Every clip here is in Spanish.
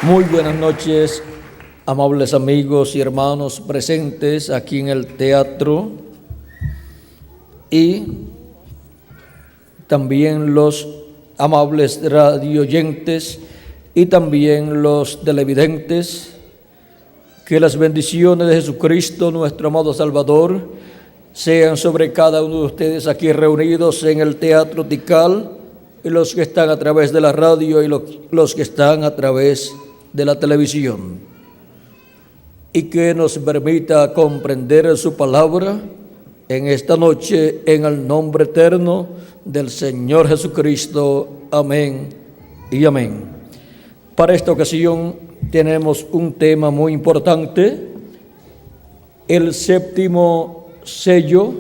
Muy buenas noches, amables amigos y hermanos presentes aquí en el teatro y también los amables radioyentes y también los televidentes. Que las bendiciones de Jesucristo, nuestro amado Salvador, sean sobre cada uno de ustedes aquí reunidos en el Teatro Tikal, y los que están a través de la radio y los que están a través de la televisión, y que nos permita comprender su palabra en esta noche en el nombre eterno del Señor Jesucristo. Amén y amén. Para esta ocasión tenemos un tema muy importante: el séptimo sello,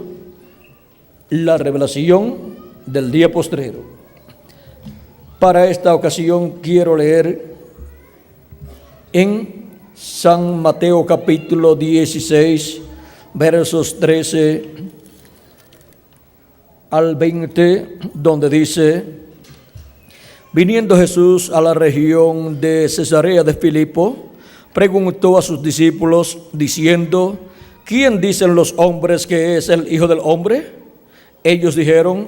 la revelación del día postrero. Para esta ocasión quiero leer en San Mateo capítulo 16, versos 13 al 20, donde dice: viniendo Jesús a la región de Cesarea de Filipo, preguntó a sus discípulos diciendo: ¿quién dicen los hombres que es el Hijo del Hombre? Ellos dijeron: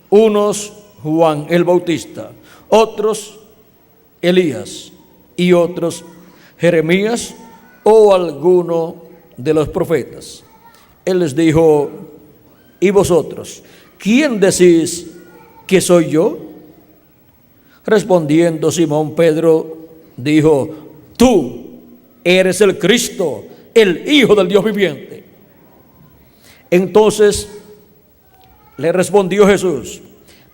unos Juan el Bautista, otros Elías, y otros Jeremías o alguno de los profetas. Él les dijo: ¿y vosotros, quién decís que soy yo? Respondiendo Simón Pedro dijo: tú eres el Cristo, el Hijo del Dios viviente. Entonces le respondió Jesús: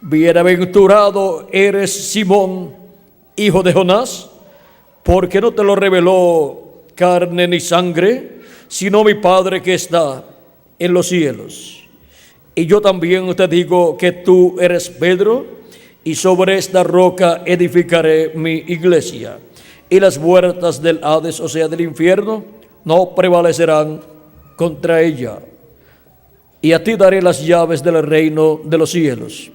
bienaventurado eres Simón, hijo de Jonás, porque no te lo reveló carne ni sangre, sino mi Padre que está en los cielos. Y yo también te digo que tú eres Pedro, y sobre esta roca edificaré mi iglesia, y las puertas del Hades, o sea, del infierno, no prevalecerán contra ella. Y a ti daré las llaves del reino de los cielos.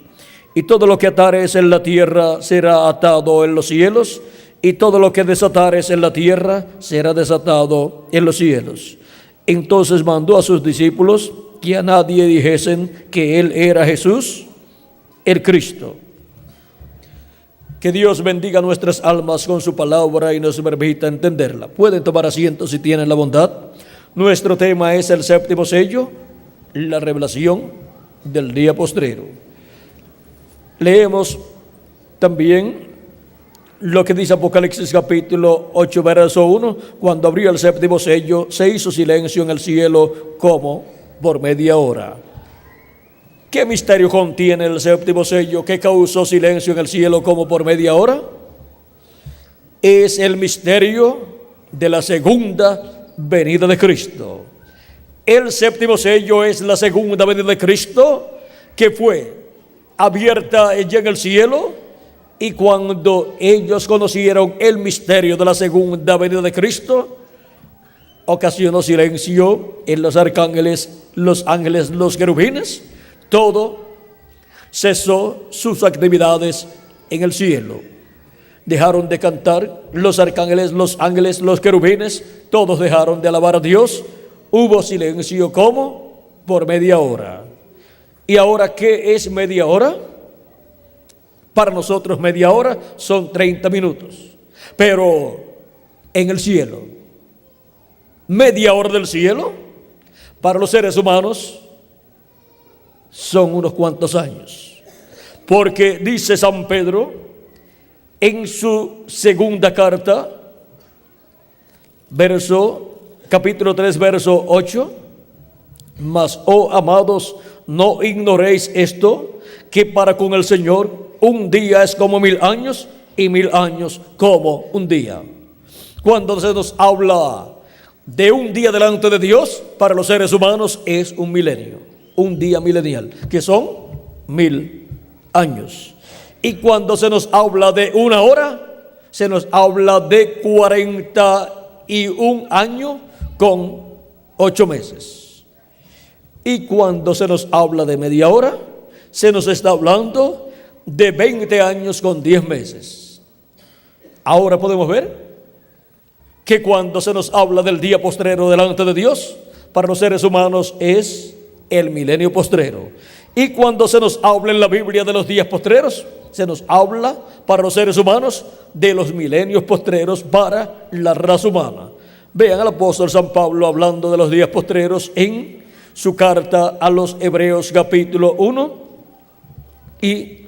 Y todo lo que atares en la tierra será atado en los cielos, y todo lo que desatares en la tierra será desatado en los cielos. Entonces mandó a sus discípulos que a nadie dijesen que él era Jesús, el Cristo. Que Dios bendiga nuestras almas con su palabra y nos permita entenderla. Pueden tomar asiento si tienen la bondad. Nuestro tema es el séptimo sello, la revelación del día postrero. Leemos también lo que dice Apocalipsis capítulo 8, verso 1. Cuando abrió el séptimo sello, se hizo silencio en el cielo como por media hora. ¿Qué misterio contiene el séptimo sello que causó silencio en el cielo como por media hora? Es el misterio de la segunda venida de Cristo. El séptimo sello es la segunda venida de Cristo, que fue abierta ya en el cielo, y cuando ellos conocieron el misterio de la segunda venida de Cristo, ocasionó silencio en los arcángeles, los ángeles, los querubines. Todo cesó sus actividades en el cielo. Dejaron de cantar los arcángeles, los ángeles, los querubines, todos dejaron de alabar a Dios. Hubo silencio como por media hora. ¿Y ahora qué es media hora? Para nosotros media hora son 30 minutos. Pero en el cielo, media hora del cielo, para los seres humanos, son unos cuantos años. Porque dice San Pedro en su segunda carta, capítulo 3, verso 8: mas, oh amados, no ignoréis esto, que para con el Señor un día es como 1000 años, y 1000 años como un día. Cuando se nos habla de un día delante de Dios, para los seres humanos es un milenio, un día milenial, que son 1000 años. Y cuando se nos habla de una hora, se nos habla de 41 años con 8 meses. Y cuando se nos habla de media hora, se nos está hablando de 20 años con 10 meses. Ahora podemos ver que cuando se nos habla del día postrero delante de Dios, para los seres humanos es el milenio postrero. Y cuando se nos habla en la Biblia de los días postreros, se nos habla para los seres humanos de los milenios postreros para la raza humana. Vean al apóstol San Pablo hablando de los días postreros en su carta a los Hebreos capítulo 1, y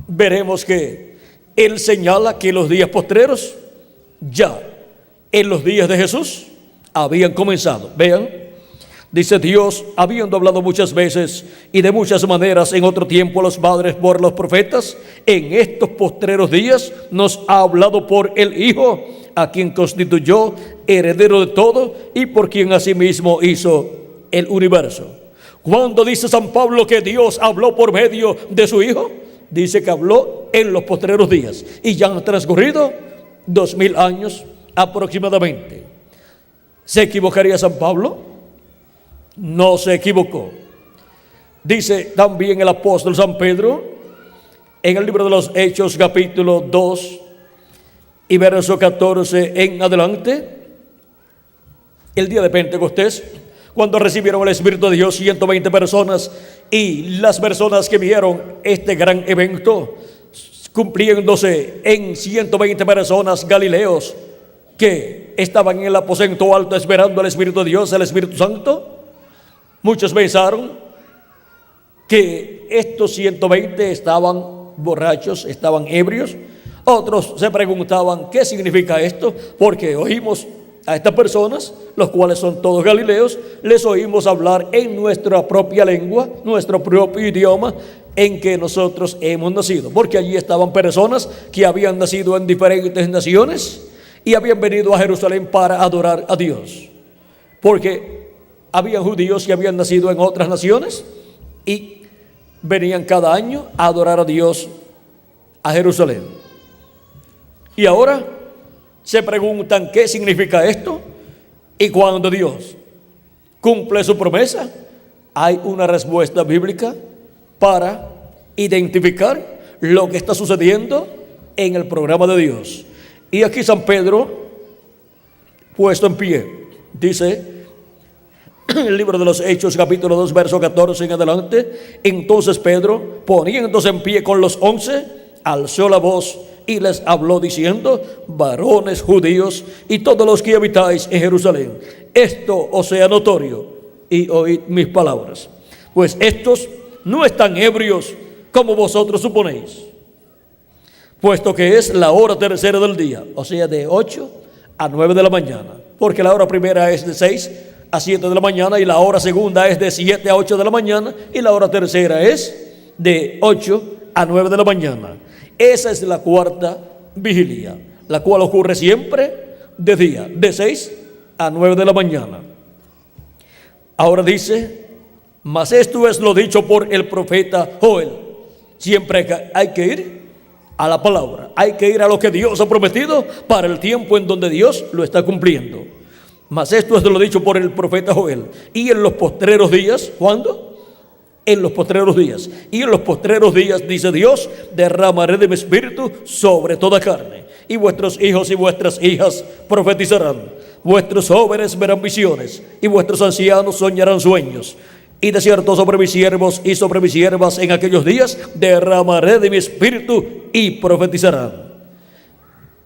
veremos que él señala que los días postreros ya en los días de Jesús habían comenzado. Vean, dice: Dios, habiendo hablado muchas veces y de muchas maneras en otro tiempo a los padres por los profetas, en estos postreros días nos ha hablado por el Hijo, a quien constituyó heredero de todo y por quien asimismo hizo el universo. Cuando dice San Pablo que Dios habló por medio de su Hijo, dice que habló en los postreros días, y ya han transcurrido 2000 años aproximadamente. ¿Se equivocaría San Pablo? No se equivocó. Dice también el apóstol San Pedro en el libro de los Hechos capítulo 2 y verso 14 en adelante: el día de Pentecostés, cuando recibieron el Espíritu de Dios 120 personas, y las personas que vieron este gran evento cumpliéndose en 120 personas galileos que estaban en el aposento alto esperando al Espíritu de Dios, el Espíritu Santo, muchos pensaron que estos 120 estaban borrachos, estaban ebrios. Otros se preguntaban: ¿qué significa esto? Porque oímos a estas personas, los cuales son todos galileos, les oímos hablar en nuestra propia lengua, nuestro propio idioma en que nosotros hemos nacido. Porque allí estaban personas que habían nacido en diferentes naciones y habían venido a Jerusalén para adorar a Dios. Porque habían judíos que habían nacido en otras naciones y venían cada año a adorar a Dios a Jerusalén. Y ahora se preguntan: ¿qué significa esto? Y cuando Dios cumple su promesa, hay una respuesta bíblica para identificar lo que está sucediendo en el programa de Dios. Y aquí San Pedro, puesto en pie, dice en el libro de los Hechos capítulo 2 verso 14 en adelante: entonces Pedro, poniéndose en pie con los 11, alzó la voz y les habló diciendo: varones judíos y todos los que habitáis en Jerusalén, esto os sea notorio, y oíd mis palabras. Pues estos no están ebrios como vosotros suponéis, puesto que es la hora tercera del día, o sea, de 8 a 9 de la mañana, porque la hora primera es de 6 a 7 de la mañana, y la hora segunda es de 7 a 8 de la mañana, y la hora tercera es de 8 a 9 de la mañana. Esa es la cuarta vigilia, la cual ocurre siempre de día, de 6 a 9 de la mañana. Ahora dice: mas esto es lo dicho por el profeta Joel. Siempre hay que ir a la palabra, hay que ir a lo que Dios ha prometido para el tiempo en donde Dios lo está cumpliendo. Mas esto es lo dicho por el profeta Joel. Y en los postreros días, ¿cuándo? En los postreros días. Y en los postreros días, dice Dios, derramaré de mi espíritu sobre toda carne, y vuestros hijos y vuestras hijas profetizarán, vuestros jóvenes verán visiones, y vuestros ancianos soñarán sueños. Y de cierto sobre mis siervos y sobre mis siervas en aquellos días derramaré de mi espíritu y profetizarán.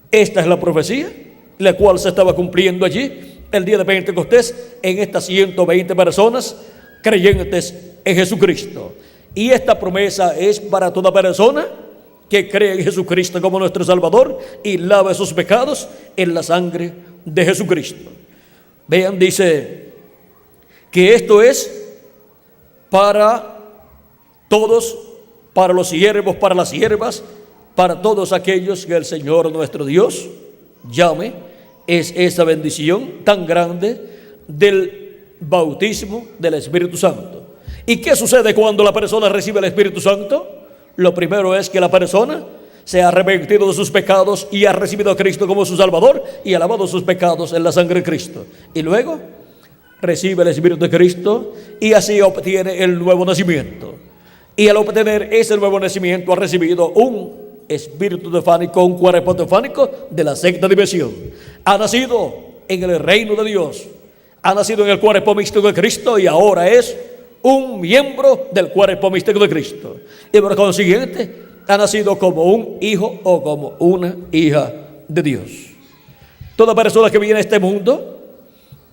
Esta es la profecía, la cual se estaba cumpliendo allí el día de Pentecostés en estas 120 personas creyentes en Jesucristo. Y esta promesa es para toda persona que cree en Jesucristo como nuestro Salvador y lave sus pecados en la sangre de Jesucristo. Vean, dice que esto es para todos, para los siervos, para las siervas, para todos aquellos que el Señor nuestro Dios llame. Es esa bendición tan grande del bautismo del Espíritu Santo. ¿Y qué sucede cuando la persona recibe el Espíritu Santo? Lo primero es que la persona se ha arrepentido de sus pecados y ha recibido a Cristo como su Salvador y ha lavado sus pecados en la sangre de Cristo. Y luego recibe el Espíritu de Cristo y así obtiene el nuevo nacimiento. Y al obtener ese nuevo nacimiento ha recibido un espíritu teofánico, un cuerpo teofánico de la sexta dimensión. Ha nacido en el reino de Dios. Ha nacido en el cuerpo místico de Cristo y ahora es un miembro del cuerpo místico de Cristo. Y por consiguiente, ha nacido como un hijo o como una hija de Dios. Toda persona que viene a este mundo,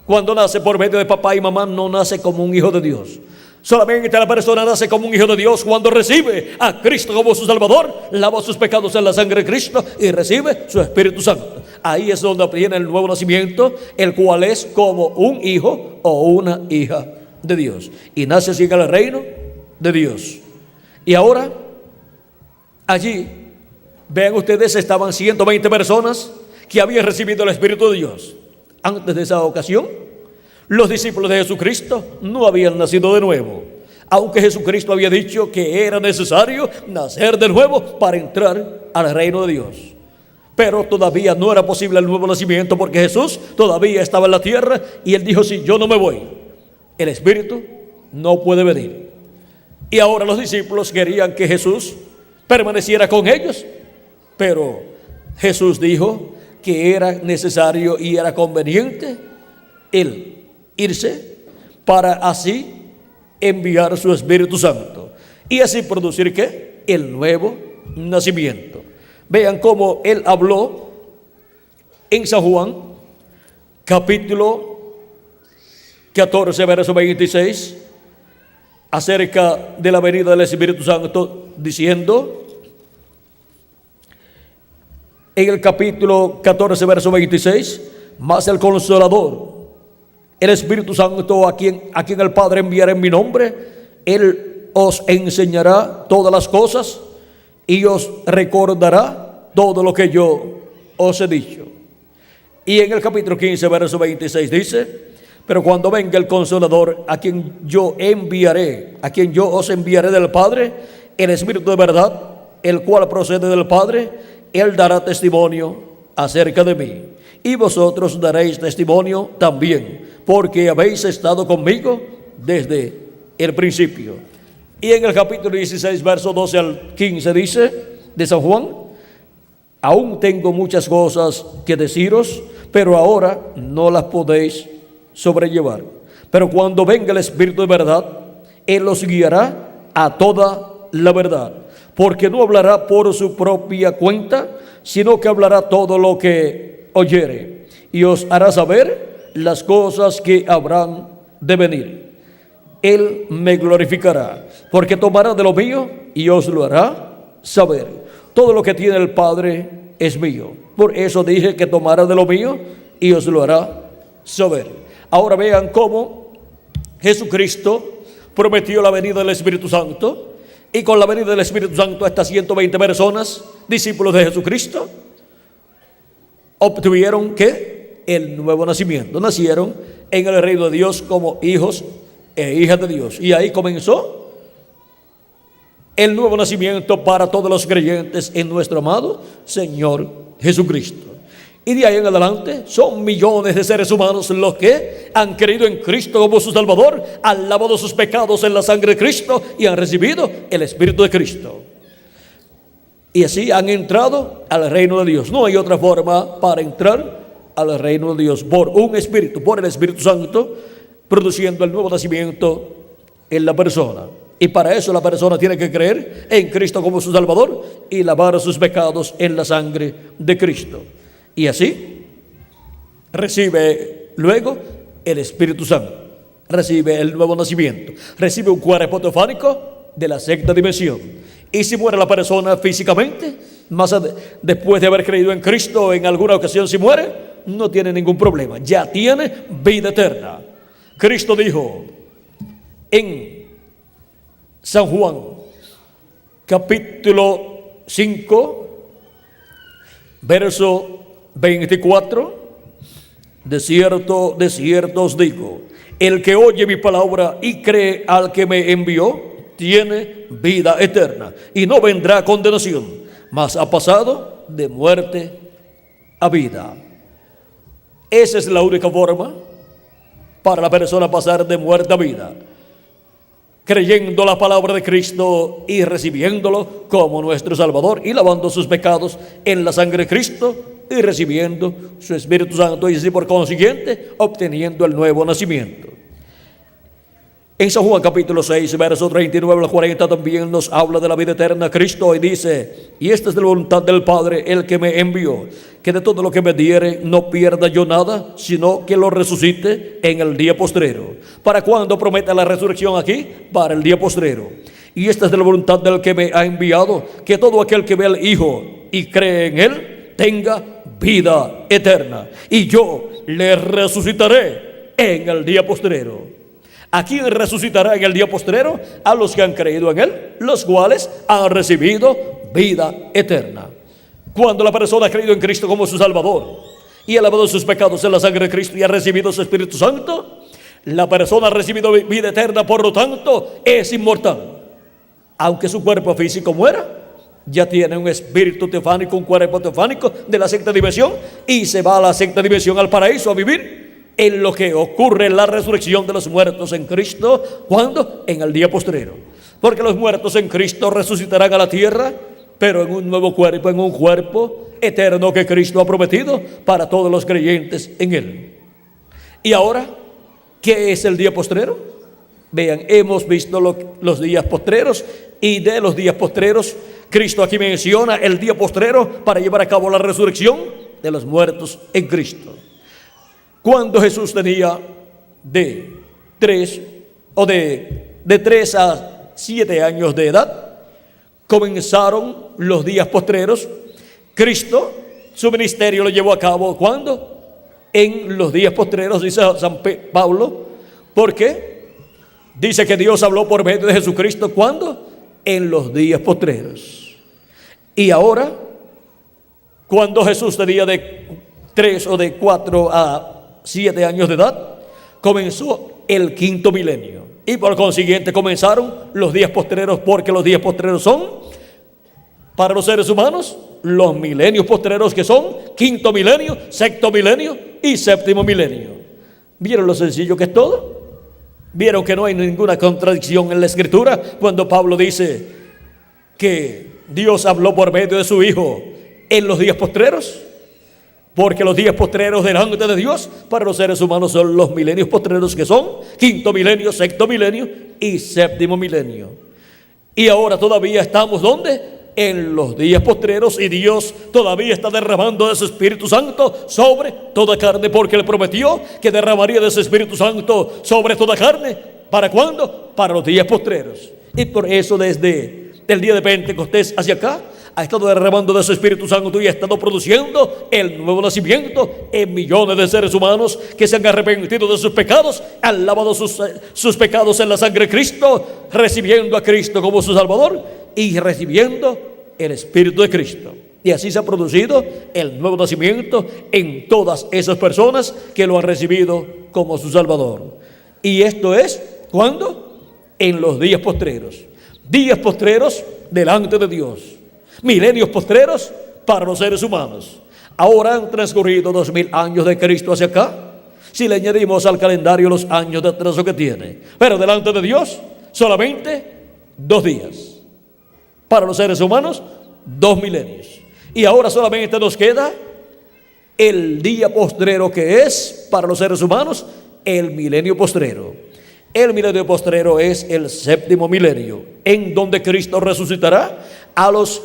cuando nace por medio de papá y mamá, no nace como un hijo de Dios. Solamente la persona nace como un hijo de Dios cuando recibe a Cristo como su Salvador, lava sus pecados en la sangre de Cristo y recibe su Espíritu Santo. Ahí es donde viene el nuevo nacimiento, el cual es como un hijo o una hija de Dios. Y nace así en el reino de Dios. Y ahora, allí, vean ustedes, estaban 120 personas que habían recibido el Espíritu de Dios. Antes de esa ocasión, los discípulos de Jesucristo no habían nacido de nuevo, aunque Jesucristo había dicho que era necesario nacer de nuevo para entrar al reino de Dios. Pero todavía no era posible el nuevo nacimiento porque Jesús todavía estaba en la tierra y Él dijo: si yo no me voy, el Espíritu no puede venir. Y ahora los discípulos querían que Jesús permaneciera con ellos, pero Jesús dijo que era necesario y era conveniente Él irse para así enviar su Espíritu Santo y así producir ¿qué? El nuevo nacimiento. Vean cómo Él habló en San Juan capítulo 14 verso 26 acerca de la venida del Espíritu Santo, diciendo en el capítulo 14 verso 26: mas el Consolador, el Espíritu Santo, a quien el Padre enviará en mi nombre, Él os enseñará todas las cosas y os recordará todo lo que yo os he dicho. Y en el capítulo 15 verso 26 dice: pero cuando venga el Consolador, a quien yo os enviaré del Padre, el Espíritu de verdad, el cual procede del Padre, Él dará testimonio acerca de mí. Y vosotros daréis testimonio también, porque habéis estado conmigo desde el principio. Y en el capítulo 16, verso 12 al 15 dice de San Juan: aún tengo muchas cosas que deciros, pero ahora no las podéis sobrellevar. Pero cuando venga el Espíritu de verdad, Él os guiará a toda la verdad, porque no hablará por su propia cuenta, sino que hablará todo lo que oyere, y os hará saber las cosas que habrán de venir. Él me glorificará, porque tomará de lo mío y os lo hará saber. Todo lo que tiene el Padre es mío. Por eso dije que tomará de lo mío y os lo hará saber. Ahora vean cómo Jesucristo prometió la venida del Espíritu Santo, y con la venida del Espíritu Santo estas 120 personas, discípulos de Jesucristo, obtuvieron ¿qué? El nuevo nacimiento. Nacieron en el reino de Dios como hijos e hijas de Dios. Y ahí comenzó el nuevo nacimiento para todos los creyentes en nuestro amado Señor Jesucristo. Y de ahí en adelante son millones de seres humanos los que han creído en Cristo como su Salvador, han lavado sus pecados en la sangre de Cristo y han recibido el Espíritu de Cristo. Y así han entrado al reino de Dios. No hay otra forma para entrar al reino de Dios: por un Espíritu, por el Espíritu Santo, produciendo el nuevo nacimiento en la persona. Y para eso la persona tiene que creer en Cristo como su Salvador y lavar sus pecados en la sangre de Cristo. Y así recibe luego el Espíritu Santo, recibe el nuevo nacimiento, recibe un cuerpo teofánico de la sexta dimensión. Y si muere la persona físicamente, después de haber creído en Cristo, en alguna ocasión si muere, no tiene ningún problema, ya tiene vida eterna. Cristo dijo en San Juan capítulo 5 verso 24: de cierto os digo, el que oye mi palabra y cree al que me envió, tiene vida eterna, y no vendrá a condenación, mas ha pasado de muerte a vida. Esa es la única forma para la persona pasar de muerte a vida: creyendo la palabra de Cristo y recibiéndolo como nuestro Salvador y lavando sus pecados en la sangre de Cristo y recibiendo su Espíritu Santo, y así por consiguiente obteniendo el nuevo nacimiento. En San Juan capítulo 6, versos 39 al 40 también nos habla de la vida eterna Cristo, y dice: y esta es la voluntad del Padre, el que me envió, que de todo lo que me diere no pierda yo nada, sino que lo resucite en el día postrero. ¿Para cuándo promete la resurrección aquí? Para el día postrero. Y esta es la voluntad del que me ha enviado, que todo aquel que ve al Hijo y cree en Él tenga vida eterna, y yo le resucitaré en el día postrero. ¿A quién resucitará en el día postrero? A los que han creído en Él, los cuales han recibido vida eterna. Cuando la persona ha creído en Cristo como su Salvador y ha lavado sus pecados en la sangre de Cristo y ha recibido su Espíritu Santo, la persona ha recibido vida eterna, por lo tanto es inmortal. Aunque su cuerpo físico muera, ya tiene un espíritu teofánico, un cuerpo teofánico de la sexta dimensión, y se va a la sexta dimensión, al paraíso, a vivir en lo que ocurre en la resurrección de los muertos en Cristo. ¿Cuándo? En el día postrero. Porque los muertos en Cristo resucitarán a la tierra, pero en un nuevo cuerpo, en un cuerpo eterno que Cristo ha prometido para todos los creyentes en Él. Y ahora, ¿qué es el día postrero? Vean, hemos visto los días postreros, y de los días postreros Cristo aquí menciona el día postrero para llevar a cabo la resurrección de los muertos en Cristo. Cuando Jesús tenía de 3 a 7 años de edad, comenzaron los días postreros. Cristo, su ministerio lo llevó a cabo, ¿cuándo? En los días postreros, dice San Pablo. ¿Por qué? Dice que Dios habló por medio de Jesucristo, ¿cuándo? En los días postreros. Y ahora, cuando Jesús tenía de 3 o de 4 a 7 años de edad, comenzó el quinto milenio, y por consiguiente comenzaron los días postreros, porque los días postreros son para los seres humanos los milenios postreros, que son quinto milenio, sexto milenio y séptimo milenio. ¿Vieron lo sencillo que es todo? ¿Vieron que no hay ninguna contradicción en la Escritura cuando Pablo dice que Dios habló por medio de su Hijo en los días postreros? Porque los días postreros delante de Dios para los seres humanos son los milenios postreros, que son quinto milenio, sexto milenio y séptimo milenio. Y ahora todavía estamos, ¿dónde? En los días postreros, y Dios todavía está derramando de su Espíritu Santo sobre toda carne, porque Él prometió que derramaría de su Espíritu Santo sobre toda carne. ¿Para cuándo? Para los días postreros. Y por eso desde el día de Pentecostés hacia acá ha estado derramando de su Espíritu Santo y ha estado produciendo el nuevo nacimiento en millones de seres humanos que se han arrepentido de sus pecados, han lavado sus pecados en la sangre de Cristo, recibiendo a Cristo como su Salvador y recibiendo el Espíritu de Cristo. Y así se ha producido el nuevo nacimiento en todas esas personas que lo han recibido como su Salvador. Y esto es, ¿cuándo? En los días postreros. Días postreros delante de Dios. Milenios postreros para los seres humanos. Ahora han transcurrido 2000 años de Cristo hacia acá, si le añadimos al calendario los años de atraso que tiene. Pero delante de Dios solamente 2 días. Para los seres humanos 2 milenios. Y ahora solamente nos queda el día postrero, que es para los seres humanos el milenio postrero. El milenio postrero es el séptimo milenio, en donde Cristo resucitará a los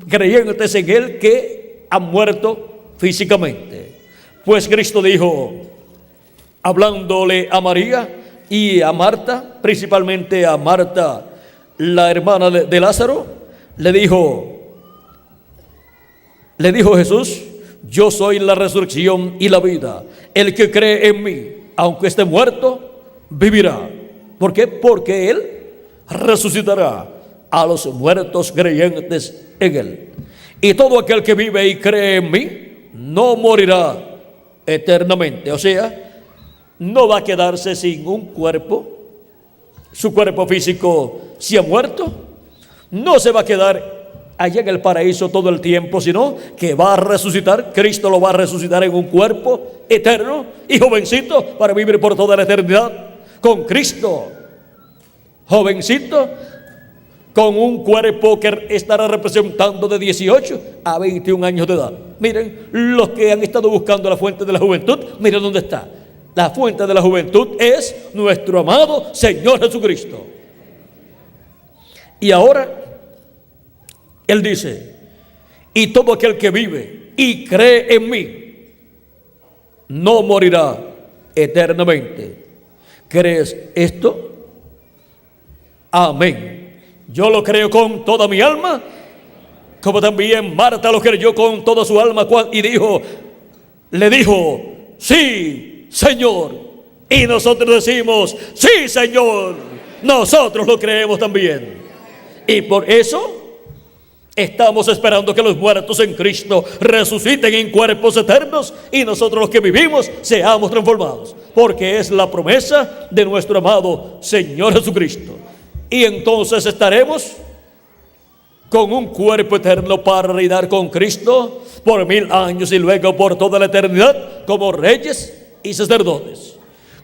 creyentes en Él que han muerto físicamente. Pues Cristo dijo, hablándole a María y a Marta, principalmente a Marta, la hermana de Lázaro, le dijo Jesús: yo soy la resurrección y la vida. El que cree en mí, aunque esté muerto, vivirá. ¿Por qué? Porque Él resucitará a los muertos creyentes en Él. Y todo aquel que vive y cree en mí no morirá eternamente. O sea, no va a quedarse sin un cuerpo. Su cuerpo físico se ha muerto. No se va a quedar allá en el paraíso todo el tiempo, sino que va a resucitar. Cristo lo va a resucitar en un cuerpo eterno y jovencito para vivir por toda la eternidad con Cristo. Jovencito, con un cuerpo que estará representando de 18 a 21 años de edad. Miren, los que han estado buscando la fuente de la juventud, miren dónde está. La fuente de la juventud es nuestro amado Señor Jesucristo. Y ahora, Él dice, y todo aquel que vive y cree en mí, no morirá eternamente. ¿Crees esto? Amén. Yo lo creo con toda mi alma, como también Marta lo creyó con toda su alma y le dijo, sí, Señor. Y nosotros decimos, sí, Señor. Nosotros lo creemos también. Y por eso estamos esperando que los muertos en Cristo resuciten en cuerpos eternos y nosotros los que vivimos seamos transformados, porque es la promesa de nuestro amado Señor Jesucristo. Y entonces estaremos con un cuerpo eterno para reinar con Cristo por 1000 años y luego por toda la eternidad como reyes y sacerdotes.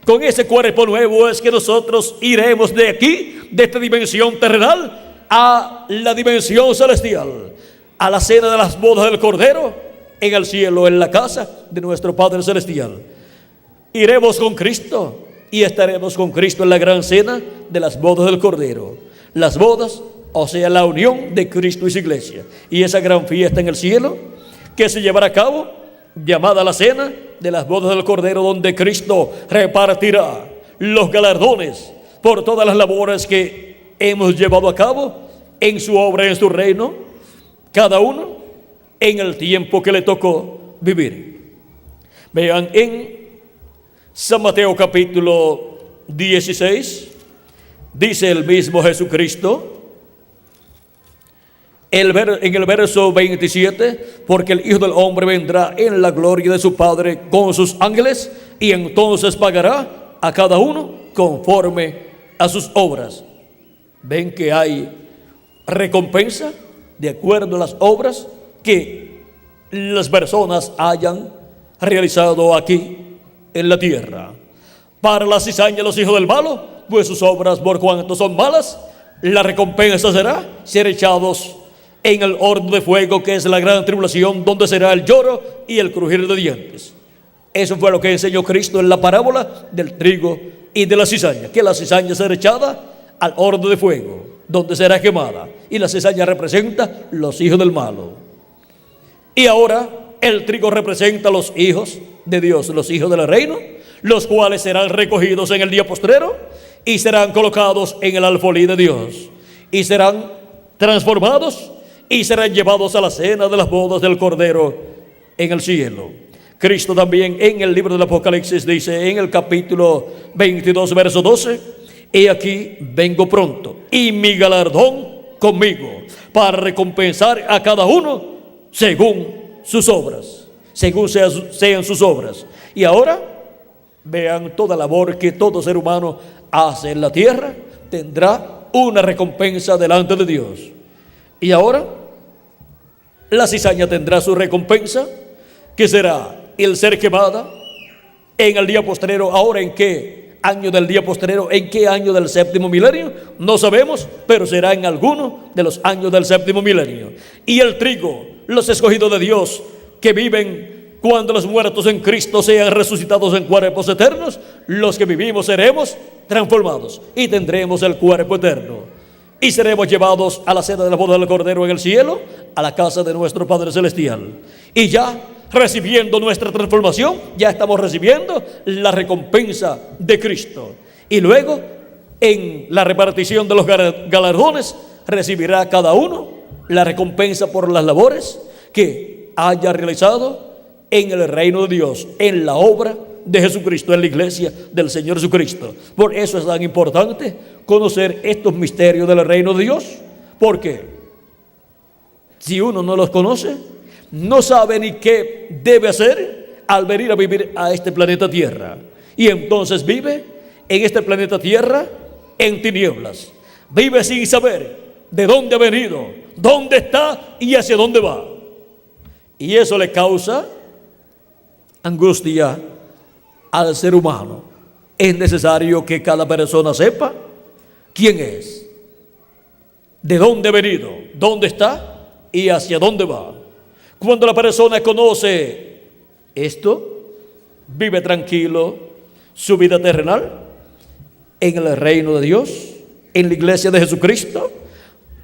Con ese cuerpo nuevo es que nosotros iremos de aquí, de esta dimensión terrenal, a la dimensión celestial, a la cena de las bodas del Cordero en el cielo, en la casa de nuestro Padre Celestial. Iremos con Cristo y estaremos con Cristo en la gran cena de las bodas del Cordero. Las bodas, o sea, la unión de Cristo y su iglesia. Y esa gran fiesta en el cielo que se llevará a cabo, llamada la cena de las bodas del Cordero, donde Cristo repartirá los galardones por todas las labores que hemos llevado a cabo en su obra, en su reino, cada uno en el tiempo que le tocó vivir. Vean en San Mateo capítulo 16, dice el mismo Jesucristo, en el verso 27, porque el Hijo del Hombre vendrá en la gloria de su Padre con sus ángeles, y entonces pagará a cada uno conforme a sus obras. Ven que hay recompensa de acuerdo a las obras que las personas hayan realizado aquí en la tierra. Para la cizaña de los hijos del malo, pues sus obras por cuanto son malas, la recompensa será ser echados en el horno de fuego, que es la gran tribulación, donde será el lloro y el crujir de dientes. Eso fue lo que enseñó Cristo en la parábola del trigo y de la cizaña, que la cizaña será echada al horno de fuego, donde será quemada, y la cizaña representa los hijos del malo. Y ahora el trigo representa los hijos de Dios, los hijos del reino, los cuales serán recogidos en el día postrero y serán colocados en el alfolí de Dios y serán transformados y serán llevados a la cena de las bodas del Cordero en el cielo. Cristo también en el libro del Apocalipsis dice en el capítulo 22 verso 12, he aquí vengo pronto y mi galardón conmigo para recompensar a cada uno según sus obras, según sean sus obras. Y ahora vean toda labor que todo ser humano hace en la tierra, tendrá una recompensa delante de Dios. Y ahora la cizaña tendrá su recompensa, que será el ser quemada en el día postrero. Ahora, ¿en qué año del día postrero? ¿En qué año del séptimo milenio? No sabemos, pero será en alguno de los años del séptimo milenio. Y el trigo, los escogidos de Dios que viven cuando los muertos en Cristo sean resucitados en cuerpos eternos, los que vivimos seremos transformados y tendremos el cuerpo eterno. Y seremos llevados a la cena de la boda del Cordero en el cielo, a la casa de nuestro Padre Celestial. Y ya recibiendo nuestra transformación, ya estamos recibiendo la recompensa de Cristo. Y luego, en la repartición de los galardones, recibirá cada uno la recompensa por las labores que haya realizado en el reino de Dios, en la obra de Jesucristo, en la iglesia del Señor Jesucristo. Por eso es tan importante conocer estos misterios del reino de Dios, porque si uno no los conoce, no sabe ni qué debe hacer al venir a vivir a este planeta Tierra. Y entonces vive en este planeta Tierra en tinieblas. Vive sin saber de dónde ha venido, dónde está y hacia dónde va. Y eso le causa angustia al ser humano. Es necesario que cada persona sepa quién es, de dónde ha venido, dónde está y hacia dónde va. Cuando la persona conoce esto, vive tranquilo su vida terrenal en el reino de Dios, en la iglesia de Jesucristo,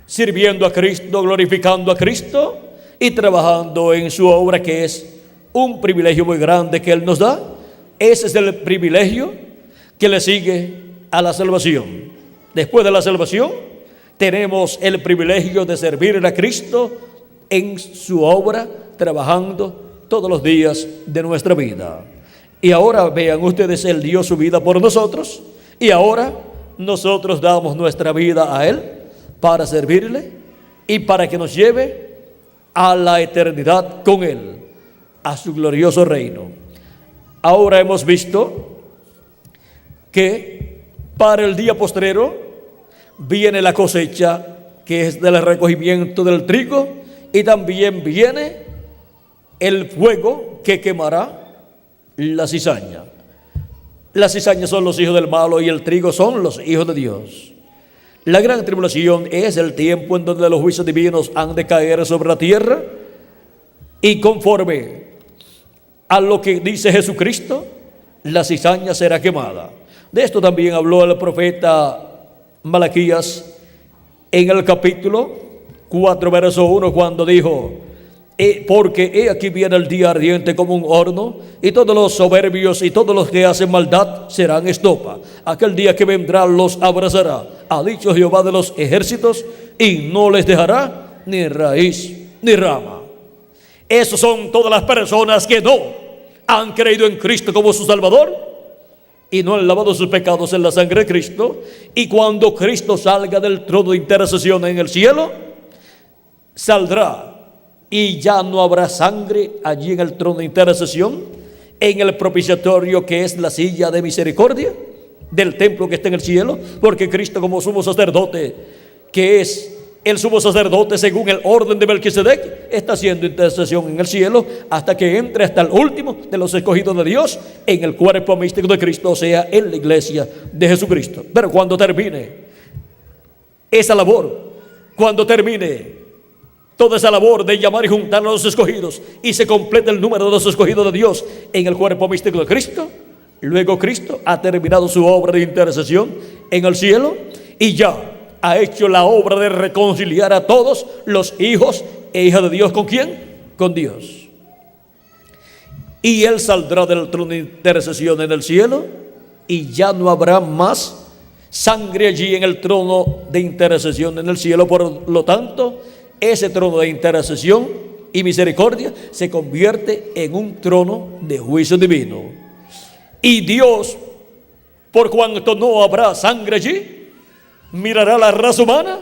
sirviendo a Cristo, glorificando a Cristo y trabajando en su obra, que es un privilegio muy grande que Él nos da. Ese es el privilegio que le sigue a la salvación. Después de la salvación, tenemos el privilegio de servir a Cristo en su obra, trabajando todos los días de nuestra vida. Y ahora vean ustedes, Él dio su vida por nosotros, y ahora nosotros damos nuestra vida a Él para servirle y para que nos lleve a la eternidad con Él, a su glorioso reino. Ahora hemos visto que para el día postrero viene la cosecha, que es del recogimiento del trigo, y también viene el fuego que quemará la cizaña. La cizaña son los hijos del malo y el trigo son los hijos de Dios. La gran tribulación es el tiempo en donde los juicios divinos han de caer sobre la tierra, y conforme a lo que dice Jesucristo, la cizaña será quemada. De esto también habló el profeta Malaquías en el capítulo 4, verso 1, cuando dijo: porque he aquí viene el día ardiente como un horno, y todos los soberbios y todos los que hacen maldad serán estopa. Aquel día que vendrá los abrazará, ha dicho Jehová de los ejércitos, y no les dejará ni raíz ni rama. Esas son todas las personas que no han creído en Cristo como su Salvador y no han lavado sus pecados en la sangre de Cristo. Y cuando Cristo salga del trono de intercesión en el cielo, saldrá y ya no habrá sangre allí en el trono de intercesión, en el propiciatorio, que es la silla de misericordia del templo que está en el cielo, porque Cristo, como sumo sacerdote, que es el sumo sacerdote según el orden de Melquisedec, está haciendo intercesión en el cielo hasta que entre hasta el último de los escogidos de Dios en el cuerpo místico de Cristo, o sea, en la iglesia de Jesucristo. Pero cuando termine esa labor, cuando termine toda esa labor de llamar y juntar a los escogidos y se complete el número de los escogidos de Dios en el cuerpo místico de Cristo, luego Cristo ha terminado su obra de intercesión en el cielo y ya ha hecho la obra de reconciliar a todos los hijos e hijas de Dios. ¿Con quién? Con Dios. Y Él saldrá del trono de intercesión en el cielo y ya no habrá más sangre allí en el trono de intercesión en el cielo. Por lo tanto, ese trono de intercesión y misericordia se convierte en un trono de juicio divino. Y Dios, por cuanto no habrá sangre allí, mirará la raza humana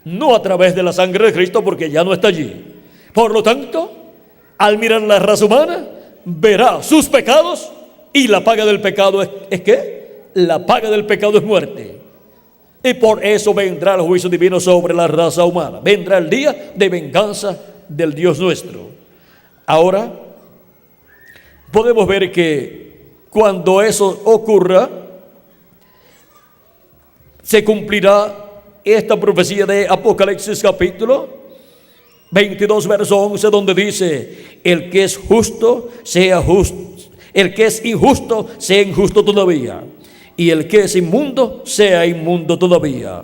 no a través de la sangre de Cristo, porque ya no está allí. Por lo tanto, al mirar la raza humana, verá sus pecados, y la paga del pecado ¿es qué? La paga del pecado es muerte. Y por eso vendrá el juicio divino sobre la raza humana. Vendrá el día de venganza del Dios nuestro. Ahora, podemos ver que cuando eso ocurra, se cumplirá esta profecía de Apocalipsis capítulo 22, verso 11, donde dice: el que es justo sea justo, el que es injusto sea injusto todavía, y el que es inmundo sea inmundo todavía.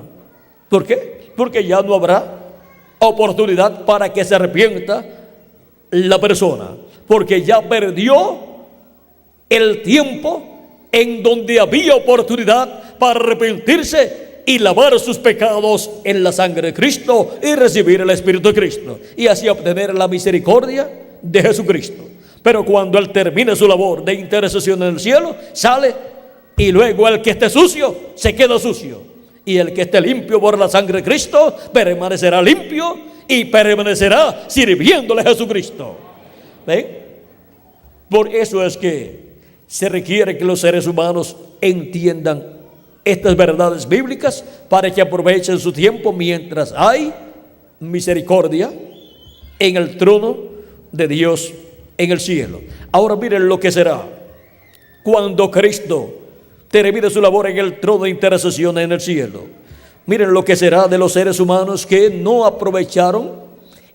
¿Por qué? Porque ya no habrá oportunidad para que se arrepienta la persona, porque ya perdió el tiempo en donde había oportunidad para arrepentirse y lavar sus pecados en la sangre de Cristo y recibir el Espíritu de Cristo, y así obtener la misericordia de Jesucristo. Pero cuando Él termine su labor de intercesión en el cielo, sale, y luego el que esté sucio se queda sucio, y el que esté limpio por la sangre de Cristo permanecerá limpio y permanecerá sirviéndole a Jesucristo. ¿Ven? Por eso es que se requiere que los seres humanos entiendan estas verdades bíblicas para que aprovechen su tiempo mientras hay misericordia en el trono de Dios en el cielo. Ahora miren lo que será cuando Cristo termine su labor en el trono de intercesión en el cielo. Miren lo que será de los seres humanos que no aprovecharon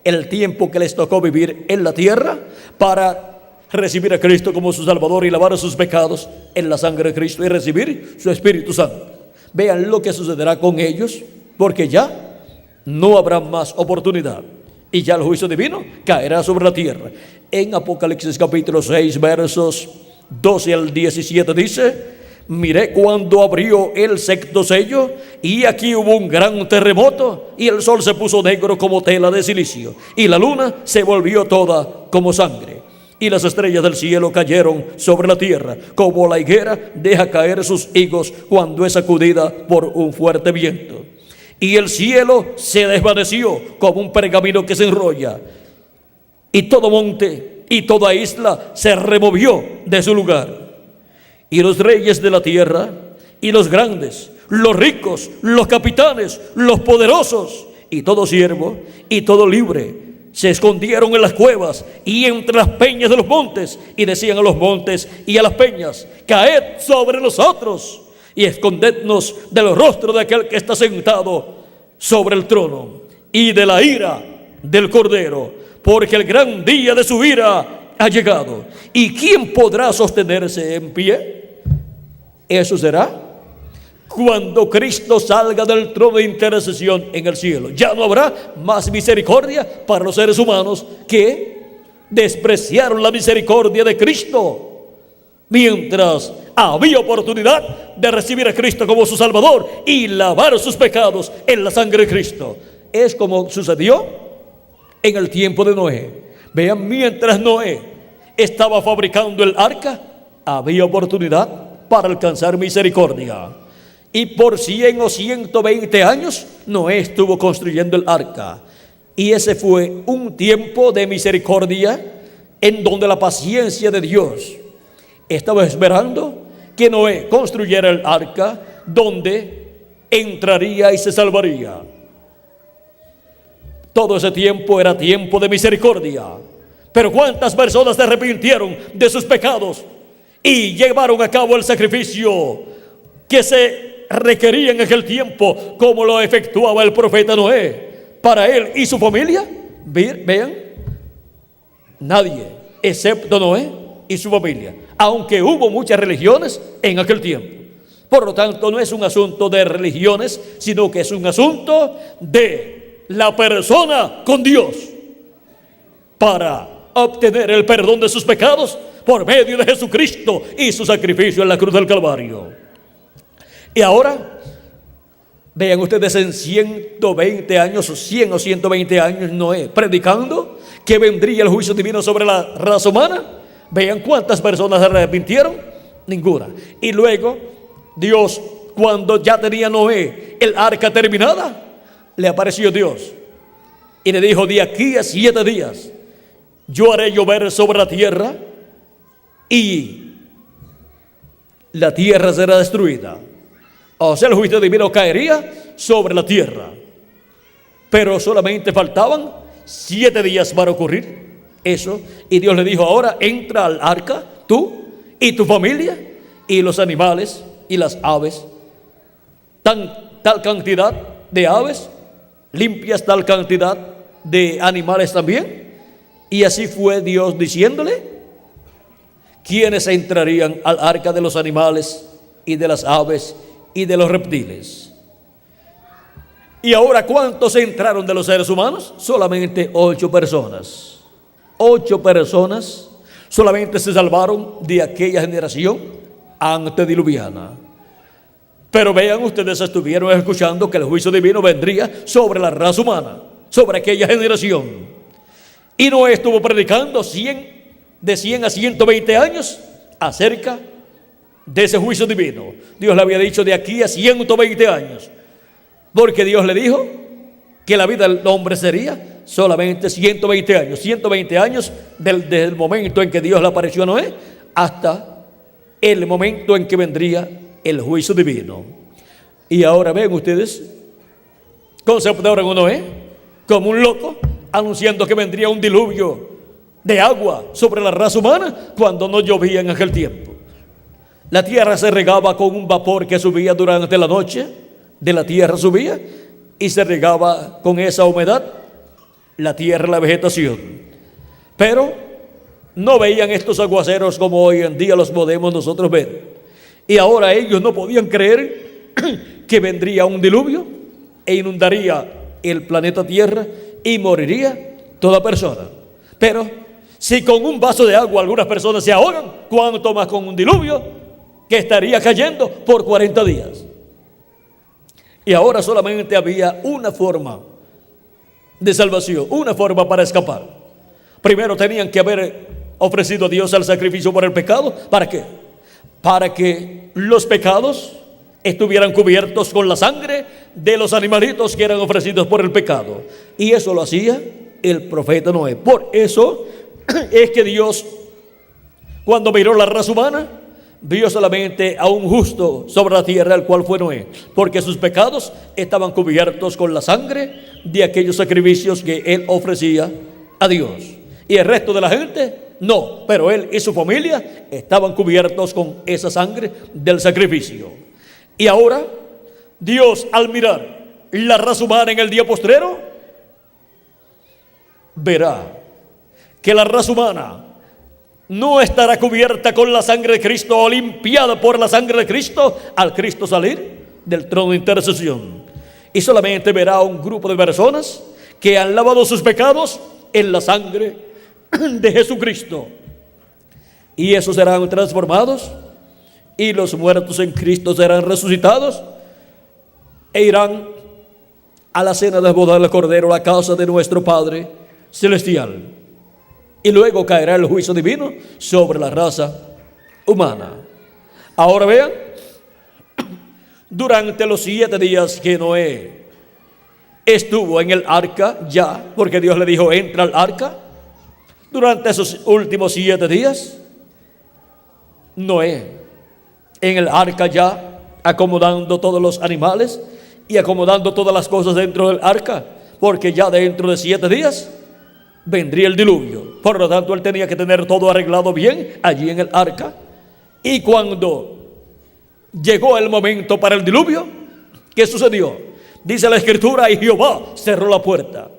el tiempo que les tocó vivir en la tierra para recibir a Cristo como su Salvador y lavar sus pecados en la sangre de Cristo y recibir su Espíritu Santo. Vean lo que sucederá con ellos, porque ya no habrá más oportunidad y ya el juicio divino caerá sobre la tierra. En Apocalipsis capítulo 6 versos 12 al 17 dice: miré cuando abrió el sexto sello, y aquí hubo un gran terremoto, y el sol se puso negro como tela de silicio, y la luna se volvió toda como sangre, y las estrellas del cielo cayeron sobre la tierra, como la higuera deja caer sus higos cuando es sacudida por un fuerte viento. Y el cielo se desvaneció como un pergamino que se enrolla, y todo monte y toda isla se removió de su lugar. Y los reyes de la tierra, y los grandes, los ricos, los capitanes, los poderosos, y todo siervo, y todo libre, se escondieron en las cuevas y entre las peñas de los montes, y decían a los montes y a las peñas: caed sobre nosotros, y escondednos del rostro de aquel que está sentado sobre el trono, y de la ira del Cordero, porque el gran día de su ira ha llegado. ¿Y quién podrá sostenerse en pie? Eso será cuando Cristo salga del trono de intercesión en el cielo. Ya no habrá más misericordia para los seres humanos que despreciaron la misericordia de Cristo, mientras había oportunidad de recibir a Cristo como su Salvador y lavar sus pecados en la sangre de Cristo. Es como sucedió en el tiempo de Noé. Vean, mientras Noé estaba fabricando el arca, había oportunidad para alcanzar misericordia. Y por 100 o 120 años Noé estuvo construyendo el arca, y ese fue un tiempo de misericordia en donde la paciencia de Dios estaba esperando que Noé construyera el arca donde entraría y se salvaría. Todo ese tiempo era tiempo de misericordia. Pero ¿cuántas personas se arrepintieron de sus pecados y llevaron a cabo el sacrificio que se requería en aquel tiempo, como lo efectuaba el profeta Noé para él y su familia? Vean, nadie excepto Noé y su familia, aunque hubo muchas religiones en aquel tiempo. Por lo tanto, no es un asunto de religiones, sino que es un asunto de la persona con Dios para obtener el perdón de sus pecados por medio de Jesucristo y su sacrificio en la cruz del Calvario. Y ahora, vean ustedes, en 120 años, 100 o 120 años, Noé predicando que vendría el juicio divino sobre la raza humana. Vean cuántas personas se arrepintieron. Ninguna. Y luego, Dios, cuando ya tenía Noé el arca terminada, le apareció Dios y le dijo: de aquí a 7 días yo haré llover sobre la tierra y la tierra será destruida. O sea, el juicio divino caería sobre la tierra. Pero solamente faltaban 7 días para ocurrir eso. Y Dios le dijo: ahora entra al arca, tú y tu familia y los animales y las aves. Tal cantidad de aves, limpias tal cantidad de animales también. Y así fue Dios diciéndole quiénes entrarían al arca de los animales y de las aves y de los reptiles. Y ahora, ¿cuántos entraron de los seres humanos? Solamente 8 personas. 8 personas solamente se salvaron de aquella generación antediluviana. Pero vean, ustedes estuvieron escuchando que el juicio divino vendría sobre la raza humana, sobre aquella generación. Y Noé estuvo predicando de 100 a 120 años acerca de ese juicio divino. Dios le había dicho de aquí a 120 años, porque Dios le dijo que la vida del hombre sería solamente 120 años. 120 años desde el momento en que Dios le apareció a Noé hasta el momento en que vendría el juicio divino. Y ahora ven ustedes cómo se observa a Noé como un loco, anunciando que vendría un diluvio de agua sobre la raza humana cuando no llovía en aquel tiempo. La tierra se regaba con un vapor que subía durante la noche de la tierra subía y se regaba con esa humedad la tierra, la vegetación. Pero no veían estos aguaceros como hoy en día los podemos nosotros ver. Y ahora ellos no podían creer que vendría un diluvio e inundaría el planeta Tierra y moriría toda persona. Pero si con un vaso de agua algunas personas se ahogan, ¿cuánto más con un diluvio que estaría cayendo por 40 días? Y ahora solamente había una forma de salvación, una forma para escapar. Primero tenían que haber ofrecido a Dios el sacrificio por el pecado. ¿Para qué? Para que los pecados estuvieran cubiertos con la sangre de los animalitos que eran ofrecidos por el pecado. Y eso lo hacía el profeta Noé. Por eso es que Dios, cuando miró la raza humana, vio solamente a un justo sobre la tierra, el cual fue Noé, porque sus pecados estaban cubiertos con la sangre de aquellos sacrificios que él ofrecía a Dios. Y el resto de la gente no, pero él y su familia estaban cubiertos con esa sangre del sacrificio. Y ahora Dios, al mirar la raza humana en el día postrero, verá que la raza humana no estará cubierta con la sangre de Cristo o limpiada por la sangre de Cristo al Cristo salir del trono de intercesión. Y solamente verá un grupo de personas que han lavado sus pecados en la sangre de Jesucristo. Y esos serán transformados, y los muertos en Cristo serán resucitados e irán a la cena de boda del Cordero, la casa de nuestro Padre Celestial. Y luego caerá el juicio divino sobre la raza humana. Ahora vean, durante los 7 días que Noé estuvo en el arca, ya, porque Dios le dijo, entra al arca. Durante esos últimos 7 días, Noé en el arca ya, acomodando todos los animales y acomodando todas las cosas dentro del arca, porque ya dentro de 7 días vendría el diluvio. Por lo tanto, él tenía que tener todo arreglado bien allí en el arca. Y cuando llegó el momento para el diluvio, ¿qué sucedió? Dice la Escritura, y Jehová cerró la puerta.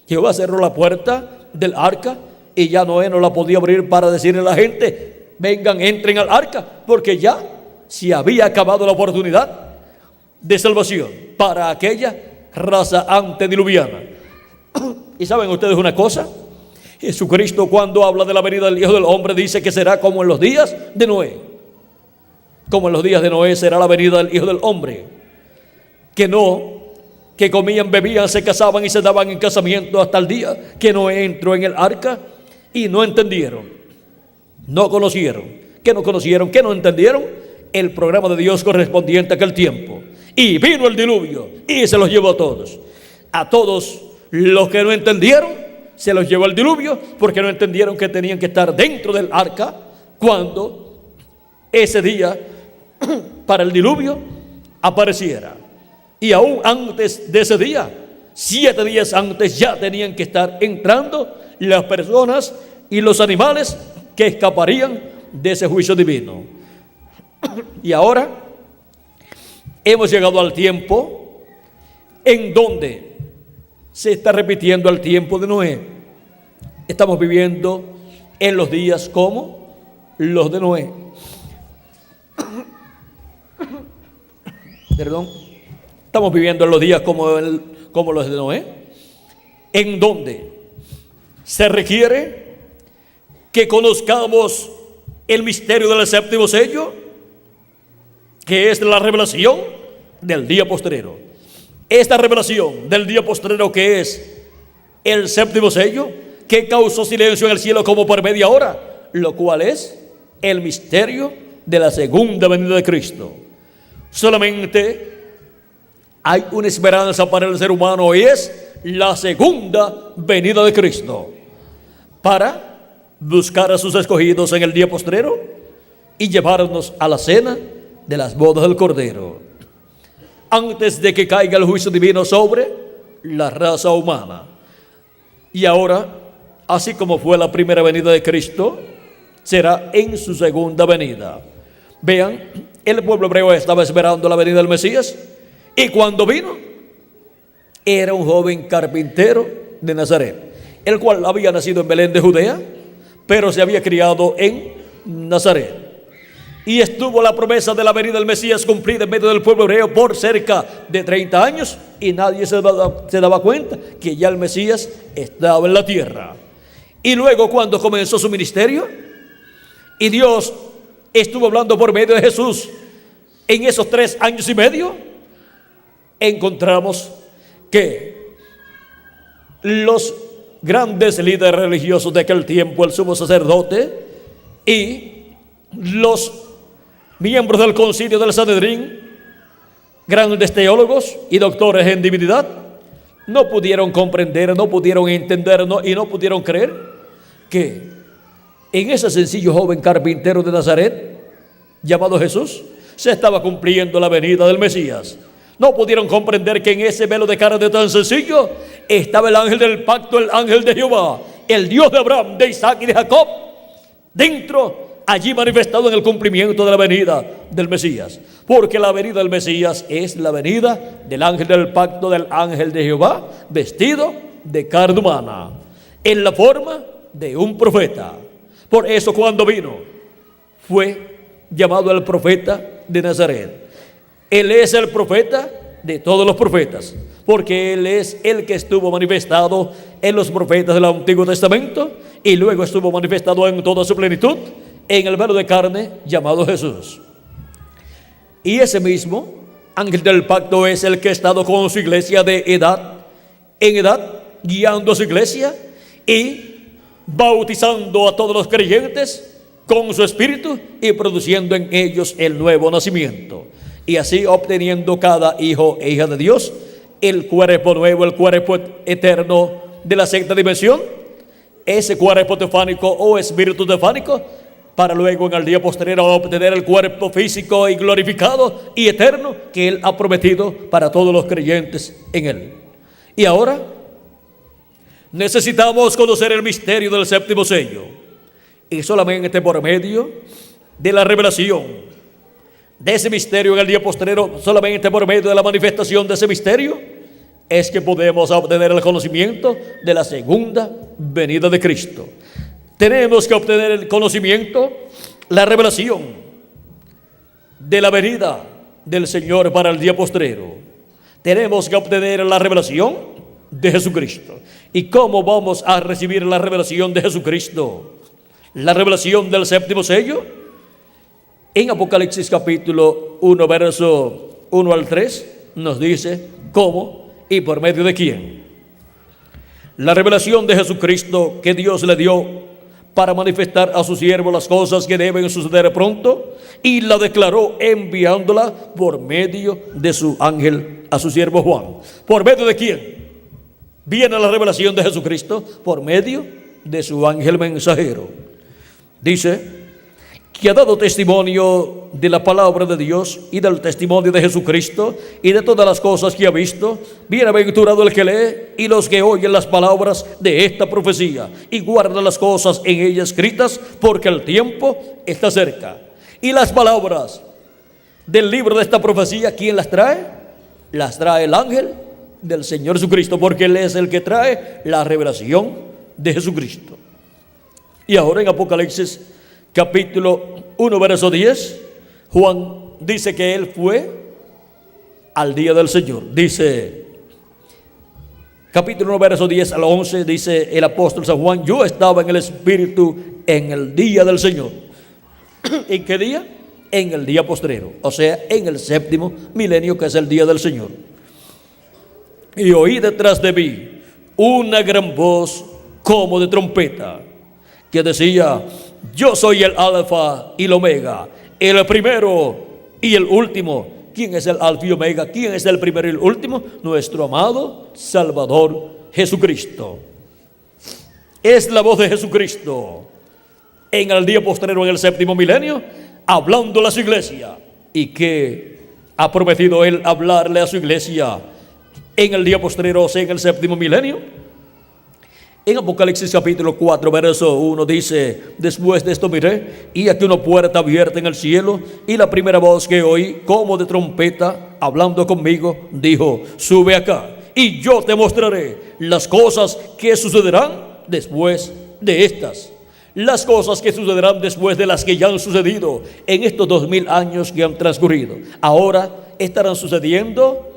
Jehová cerró la puerta del arca, y ya Noé no la podía abrir para decirle a la gente, vengan, entren al arca, porque ya se había acabado la oportunidad de salvación para aquella raza antediluviana. Y saben ustedes una cosa, Jesucristo, cuando habla de la venida del Hijo del Hombre, dice que será como en los días de Noé. Como en los días de Noé será la venida del Hijo del Hombre. Que comían, bebían, se casaban y se daban en casamiento hasta el día que Noé entró en el arca, y no entendieron, no conocieron, que no conocieron, que no entendieron el programa de Dios correspondiente a aquel tiempo. Y vino el diluvio y se los llevó a todos. A todos los que no entendieron, se los llevó el diluvio, porque no entendieron que tenían que estar dentro del arca cuando ese día para el diluvio apareciera. Y aún antes de ese día, 7 días antes, ya tenían que estar entrando las personas y los animales que escaparían de ese juicio divino. Y ahora hemos llegado al tiempo en donde se está repitiendo el tiempo de Noé. Estamos viviendo en los días como los de Noé. Perdón. Estamos viviendo en los días como los de Noé, en donde se requiere que conozcamos el misterio del séptimo sello, que es la revelación del día postrero. Esta revelación del día postrero, que es el séptimo sello, que causó silencio en el cielo como por media hora, lo cual es el misterio de la segunda venida de Cristo. Solamente hay una esperanza para el ser humano, y es la segunda venida de Cristo, para buscar a sus escogidos en el día postrero y llevarnos a la cena de las bodas del Cordero, antes de que caiga el juicio divino sobre la raza humana. Y ahora, así como fue la primera venida de Cristo, será en su segunda venida. Vean, el pueblo hebreo estaba esperando la venida del Mesías, Y cuando vino, era un joven carpintero de Nazaret, el cual había nacido en Belén de Judea, pero se había criado en Nazaret. Y estuvo la promesa de la venida del Mesías cumplida en medio del pueblo hebreo por cerca de 30 años, y nadie se daba cuenta que ya el Mesías estaba en la tierra. Y luego, cuando comenzó su ministerio y Dios estuvo hablando por medio de Jesús en esos 3 años y medio, encontramos que los grandes líderes religiosos de aquel tiempo, el sumo sacerdote y los miembros del concilio del Sanedrín, grandes teólogos y doctores en divinidad, no pudieron comprender, no pudieron entender y no pudieron creer que en ese sencillo joven carpintero de Nazaret llamado Jesús se estaba cumpliendo la venida del Mesías. No pudieron comprender que en ese velo de carne tan sencillo estaba el ángel del pacto, el ángel de Jehová, el Dios de Abraham, de Isaac y de Jacob, dentro, allí manifestado en el cumplimiento de la venida del Mesías. Porque la venida del Mesías es la venida del ángel del pacto, del ángel de Jehová, vestido de carne humana, en la forma de un profeta. Por eso, cuando vino, fue llamado el profeta de Nazaret. Él es el profeta de todos los profetas, porque Él es el que estuvo manifestado en los profetas del Antiguo Testamento y luego estuvo manifestado en toda su plenitud en el velo de carne llamado Jesús. Y ese mismo ángel del pacto es el que ha estado con su iglesia de edad en edad, guiando a su iglesia y bautizando a todos los creyentes con su espíritu y produciendo en ellos el nuevo nacimiento. Y así obteniendo cada hijo e hija de Dios el cuerpo nuevo, el cuerpo eterno de la sexta dimensión, ese cuerpo teofánico o espíritu teofánico, para luego en el día posterior obtener el cuerpo físico y glorificado y eterno que Él ha prometido para todos los creyentes en Él. Y ahora necesitamos conocer el misterio del séptimo sello, y solamente por medio de la revelación de ese misterio en el día posterior, solamente por medio de la manifestación de ese misterio, es que podemos obtener el conocimiento de la segunda venida de Cristo. Tenemos que obtener el conocimiento, la revelación de la venida del Señor para el día postrero. Tenemos que obtener la revelación de Jesucristo. ¿Y cómo vamos a recibir la revelación de Jesucristo? La revelación del séptimo sello. En Apocalipsis capítulo 1, verso 1 al 3, nos dice cómo y por medio de quién. La revelación de Jesucristo que Dios le dio para manifestar a su siervo las cosas que deben suceder pronto, y la declaró enviándola por medio de su ángel a su siervo Juan. ¿Por medio de quién viene la revelación de Jesucristo? Por medio de su ángel mensajero. Dice que ha dado testimonio de la palabra de Dios y del testimonio de Jesucristo y de todas las cosas que ha visto. Bienaventurado el que lee y los que oyen las palabras de esta profecía y guardan las cosas en ella escritas, porque el tiempo está cerca. Y las palabras del libro de esta profecía, ¿quién las trae? Las trae el ángel del Señor Jesucristo, porque Él es el que trae la revelación de Jesucristo. Y ahora en Apocalipsis capítulo 1, verso 10, Juan dice que él fue al día del Señor. Dice, capítulo 1, verso 10 al 11, dice el apóstol San Juan: yo estaba en el Espíritu en el día del Señor. ¿En qué día? En el día postrero, o sea, en el séptimo milenio, que es el día del Señor. Y oí detrás de mí una gran voz como de trompeta, que decía: yo soy el alfa y el omega, el primero y el último. ¿Quién es el alfa y omega? ¿Quién es el primero y el último? Nuestro amado Salvador Jesucristo. Es la voz de Jesucristo en el día postrero, en el séptimo milenio, hablándole a su iglesia. ¿Y qué ha prometido Él hablarle a su iglesia en el día postrero, o sea, en el séptimo milenio? En Apocalipsis capítulo 4, verso 1 dice: después de esto miré, y aquí una puerta abierta en el cielo, y la primera voz que oí, como de trompeta, hablando conmigo, dijo: sube acá, y yo te mostraré las cosas que sucederán después de estas. Las cosas que sucederán después de las que ya han sucedido en estos 2000 años que han transcurrido. Ahora estarán sucediendo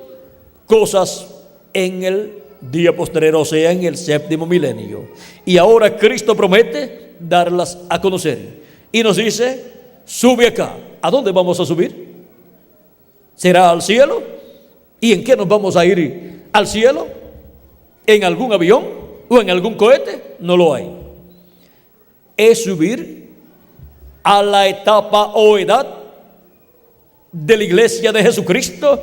cosas en el día posterior, o sea, en el séptimo milenio. Y ahora Cristo promete darlas a conocer. Y nos dice: sube acá. ¿A dónde vamos a subir? ¿Será al cielo? ¿Y en qué nos vamos a ir al cielo? ¿En algún avión o en algún cohete? No lo hay. Es subir a la etapa o edad de la iglesia de Jesucristo,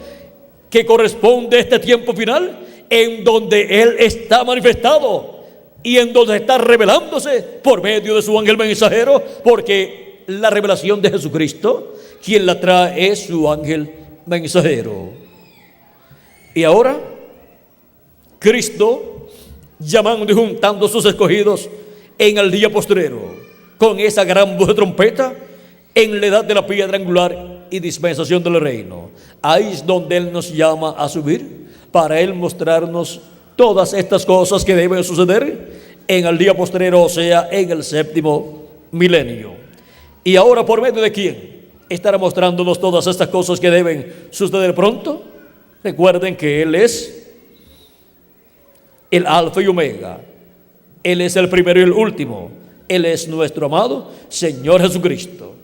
que corresponde a este tiempo final, en donde Él está manifestado y en donde está revelándose por medio de su ángel mensajero, porque la revelación de Jesucristo, quien la trae es su ángel mensajero. Y ahora Cristo, llamando y juntando a sus escogidos en el día postrero, con esa gran voz de trompeta, en la edad de la piedra angular y dispensación del reino. Ahí es donde Él nos llama a subir, para Él mostrarnos todas estas cosas que deben suceder en el día postrero, o sea, en el séptimo milenio. Y ahora, ¿por medio de quién estará mostrándonos todas estas cosas que deben suceder pronto? Recuerden que Él es el Alfa y Omega. Él es el primero y el último. Él es nuestro amado Señor Jesucristo.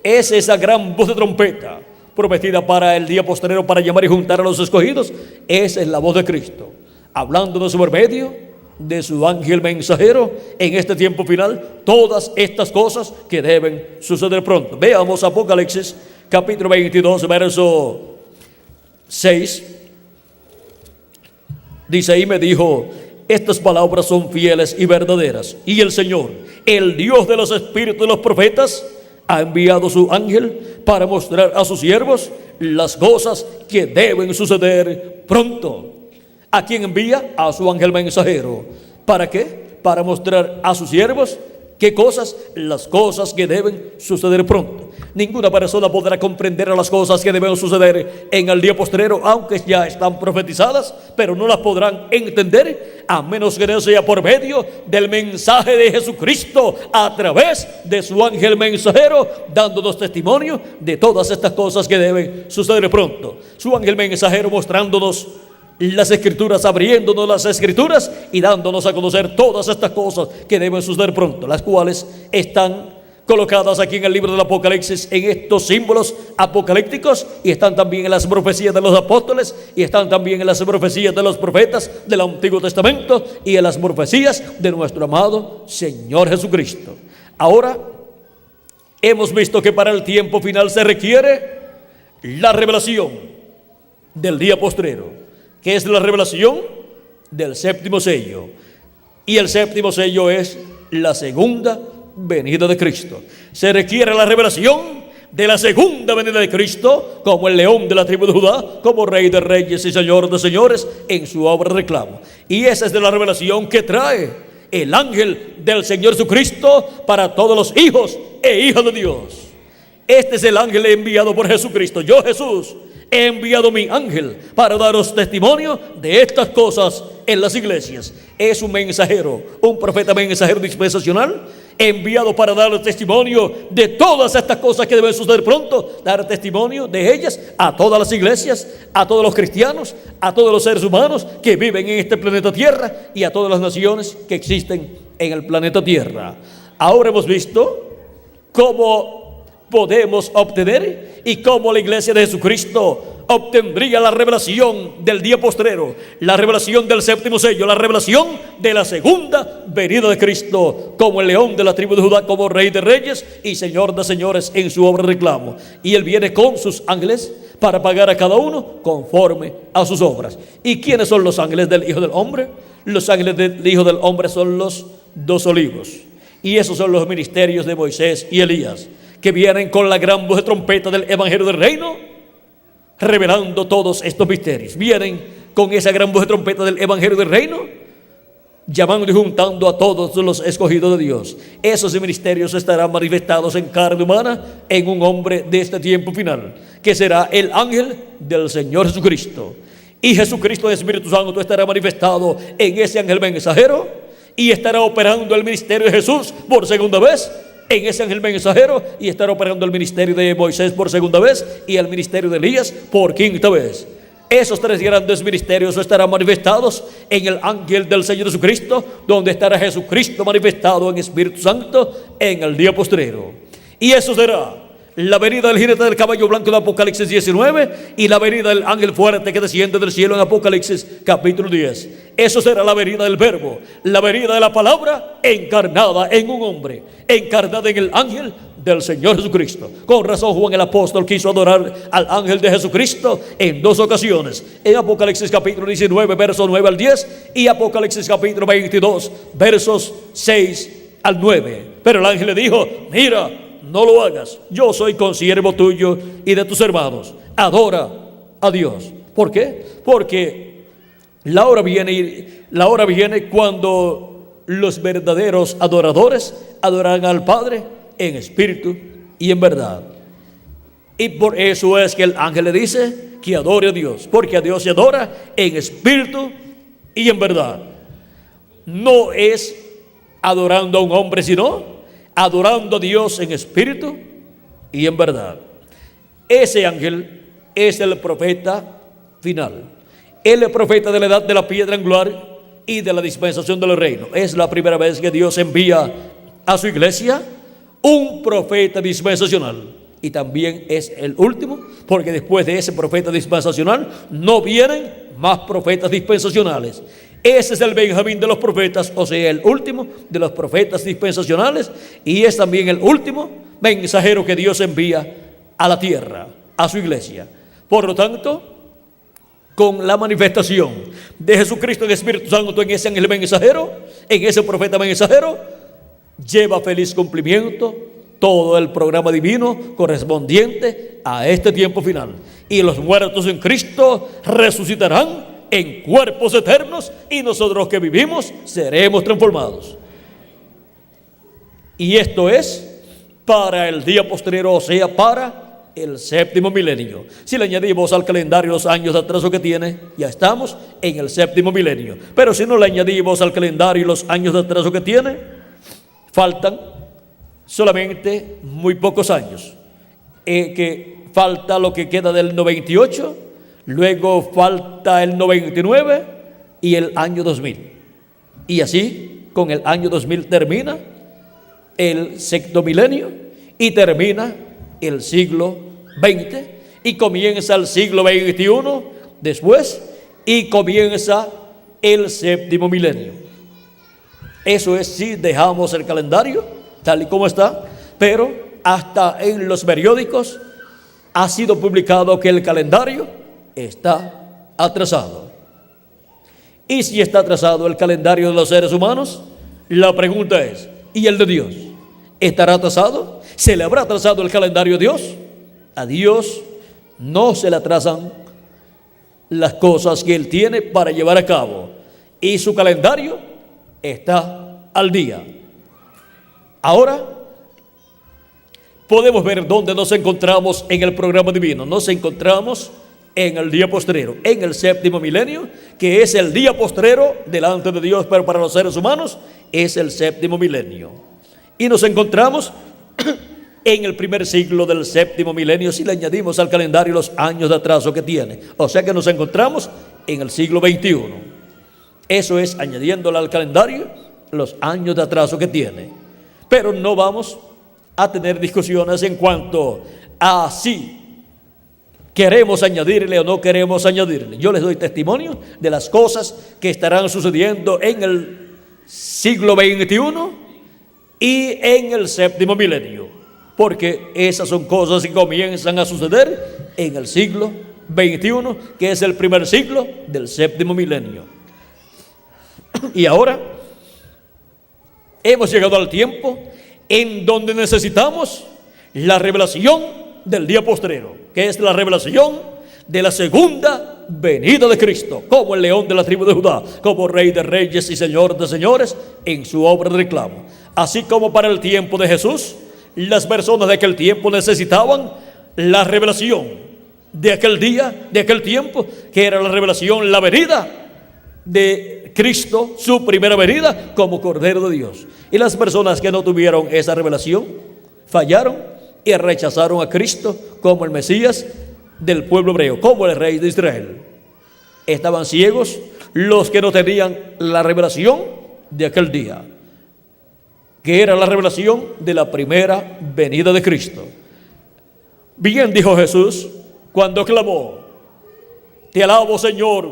Es esa gran voz de trompeta prometida para el día postrero, para llamar y juntar a los escogidos. Esa es la voz de Cristo, hablándonos por medio de su ángel mensajero en este tiempo final, todas estas cosas que deben suceder pronto. Veamos Apocalipsis capítulo 22, verso 6. Dice: y me dijo: estas palabras son fieles y verdaderas, y el Señor, el Dios de los espíritus de los profetas, ha enviado su ángel para mostrar a sus siervos las cosas que deben suceder pronto. ¿A quién envía? A su ángel mensajero. ¿Para qué? Para mostrar a sus siervos ¿qué cosas? Las cosas que deben suceder pronto. Ninguna persona podrá comprender las cosas que deben suceder en el día postrero, aunque ya están profetizadas, pero no las podrán entender a menos que no sea por medio del mensaje de Jesucristo a través de su ángel mensajero, dándonos testimonio de todas estas cosas que deben suceder pronto. Su ángel mensajero mostrándonos las escrituras, abriéndonos las escrituras y dándonos a conocer todas estas cosas que deben suceder pronto, las cuales están colocadas aquí en el libro del Apocalipsis, en estos símbolos apocalípticos, y están también en las profecías de los apóstoles, y están también en las profecías de los profetas del Antiguo Testamento, y en las profecías de nuestro amado Señor Jesucristo. Ahora hemos visto que para el tiempo final se requiere la revelación del día postrero, que es la revelación del séptimo sello, y el séptimo sello es la segunda venida de Cristo. Se requiere la revelación de la segunda venida de Cristo como el león de la tribu de Judá, como Rey de reyes y Señor de señores en su obra de reclamo. Y esa es de la revelación que trae el ángel del Señor Jesucristo para todos los hijos e hijas de Dios. Este es el ángel enviado por Jesucristo. Yo, Jesús, he enviado mi ángel para daros testimonio de estas cosas en las iglesias. Es un mensajero, un profeta mensajero dispensacional, enviado para dar testimonio de todas estas cosas que deben suceder pronto, dar testimonio de ellas a todas las iglesias, a todos los cristianos, a todos los seres humanos que viven en este planeta Tierra y a todas las naciones que existen en el planeta Tierra. Ahora hemos visto cómo podemos obtener y cómo la iglesia de Jesucristo obtendría la revelación del día postrero, la revelación del séptimo sello, la revelación de la segunda venida de Cristo como el león de la tribu de Judá, como Rey de reyes y Señor de señores en su obra de reclamo. Y Él viene con sus ángeles para pagar a cada uno conforme a sus obras. ¿Y quiénes son los ángeles del Hijo del Hombre? Los ángeles del Hijo del Hombre son los 2 olivos. Y esos son los ministerios de Moisés y Elías, que vienen con la gran voz de trompeta del Evangelio del Reino, revelando todos estos misterios. Vienen con esa gran voz de trompeta del Evangelio del Reino, llamando y juntando a todos los escogidos de Dios. Esos ministerios estarán manifestados en carne humana en un hombre de este tiempo final, que será el ángel del Señor Jesucristo. Y Jesucristo, el Espíritu Santo, estará manifestado en ese ángel mensajero y estará operando el ministerio de Jesús por segunda vez en ese ángel mensajero, y estará operando el ministerio de Moisés por segunda vez y el ministerio de Elías por quinta vez. Esos tres grandes ministerios estarán manifestados en el ángel del Señor Jesucristo, donde estará Jesucristo manifestado en Espíritu Santo en el día postrero. Y eso será la venida del jinete del caballo blanco de Apocalipsis 19 y la venida del ángel fuerte que desciende del cielo en Apocalipsis capítulo 10. Eso será la venida del verbo, la venida de la palabra encarnada en un hombre, encarnada en el ángel del Señor Jesucristo. Con razón Juan el apóstol quiso adorar al ángel de Jesucristo en dos ocasiones, en Apocalipsis capítulo 19 versos 9 al 10 y Apocalipsis capítulo 22 versos 6 al 9. Pero el ángel le dijo: mira, no lo hagas, yo soy consiervo tuyo y de tus hermanos, adora a Dios. ¿Por qué? Porque la hora viene cuando los verdaderos adoradores adorarán al Padre en espíritu y en verdad. Y por eso es que el ángel le dice que adore a Dios, porque a Dios se adora en espíritu y en verdad. No es adorando a un hombre, sino adorando a Dios en espíritu y en verdad. Ese ángel es el profeta final. Él es el profeta de la edad de la piedra angular y de la dispensación del reino. Es la primera vez que Dios envía a su iglesia un profeta dispensacional. Y también es el último, porque después de ese profeta dispensacional no vienen más profetas dispensacionales. Ese es el Benjamín de los profetas, o sea, el último de los profetas dispensacionales, y es también el último mensajero que Dios envía a la tierra, a su iglesia. Por lo tanto, con la manifestación de Jesucristo en el Espíritu Santo en ese ángel mensajero, en ese profeta mensajero, lleva feliz cumplimiento todo el programa divino correspondiente a este tiempo final. Y los muertos en Cristo resucitarán en cuerpos eternos, y nosotros que vivimos seremos transformados. Y esto es para el día postrero, o sea, para el séptimo milenio. Si le añadimos al calendario los años de atraso que tiene, ya estamos en el séptimo milenio. Pero si no le añadimos al calendario los años de atraso que tiene, faltan solamente muy pocos años. Que falta lo que queda del 98, luego falta el 99 y el año 2000. Y así, con el año 2000 termina el sexto milenio y termina el siglo XX y comienza el siglo XXI después y comienza el séptimo milenio. Eso es si dejamos el calendario tal y como está, pero hasta en los periódicos ha sido publicado que el calendario está atrasado. Y si está atrasado el calendario de los seres humanos, la pregunta es, ¿y el de Dios? ¿Estará atrasado? ¿Se le habrá atrasado el calendario a Dios? A Dios no se le atrasan las cosas que Él tiene para llevar a cabo, y su calendario está al día. Ahora podemos ver dónde nos encontramos en el programa divino. Nos encontramos en el día postrero, en el séptimo milenio, que es el día postrero delante de Dios, pero para los seres humanos es el séptimo milenio. Y nos encontramos en el primer siglo del séptimo milenio, si le añadimos al calendario los años de atraso que tiene. O sea que nos encontramos en el siglo XXI. Eso es añadiéndole al calendario los años de atraso que tiene. Pero no vamos a tener discusiones en cuanto a si queremos añadirle o no queremos añadirle. Yo les doy testimonio de las cosas que estarán sucediendo en el siglo XXI y en el séptimo milenio, porque esas son cosas que comienzan a suceder en el siglo XXI, que es el primer siglo del séptimo milenio. Y ahora hemos llegado al tiempo en donde necesitamos la revelación del día postrero, que es la revelación de la segunda venida de Cristo, como el león de la tribu de Judá, como rey de reyes y señor de señores, en su obra de reclamo. Así como para el tiempo de Jesús, las personas de aquel tiempo necesitaban la revelación de aquel día, de aquel tiempo, que era la revelación, la venida de Cristo, su primera venida como Cordero de Dios. Y las personas que no tuvieron esa revelación fallaron y rechazaron a Cristo como el Mesías del pueblo hebreo, como el rey de Israel. Estaban ciegos los que no tenían la revelación de aquel día, que era la revelación de la primera venida de Cristo. Bien dijo Jesús cuando clamó: te alabo, Señor,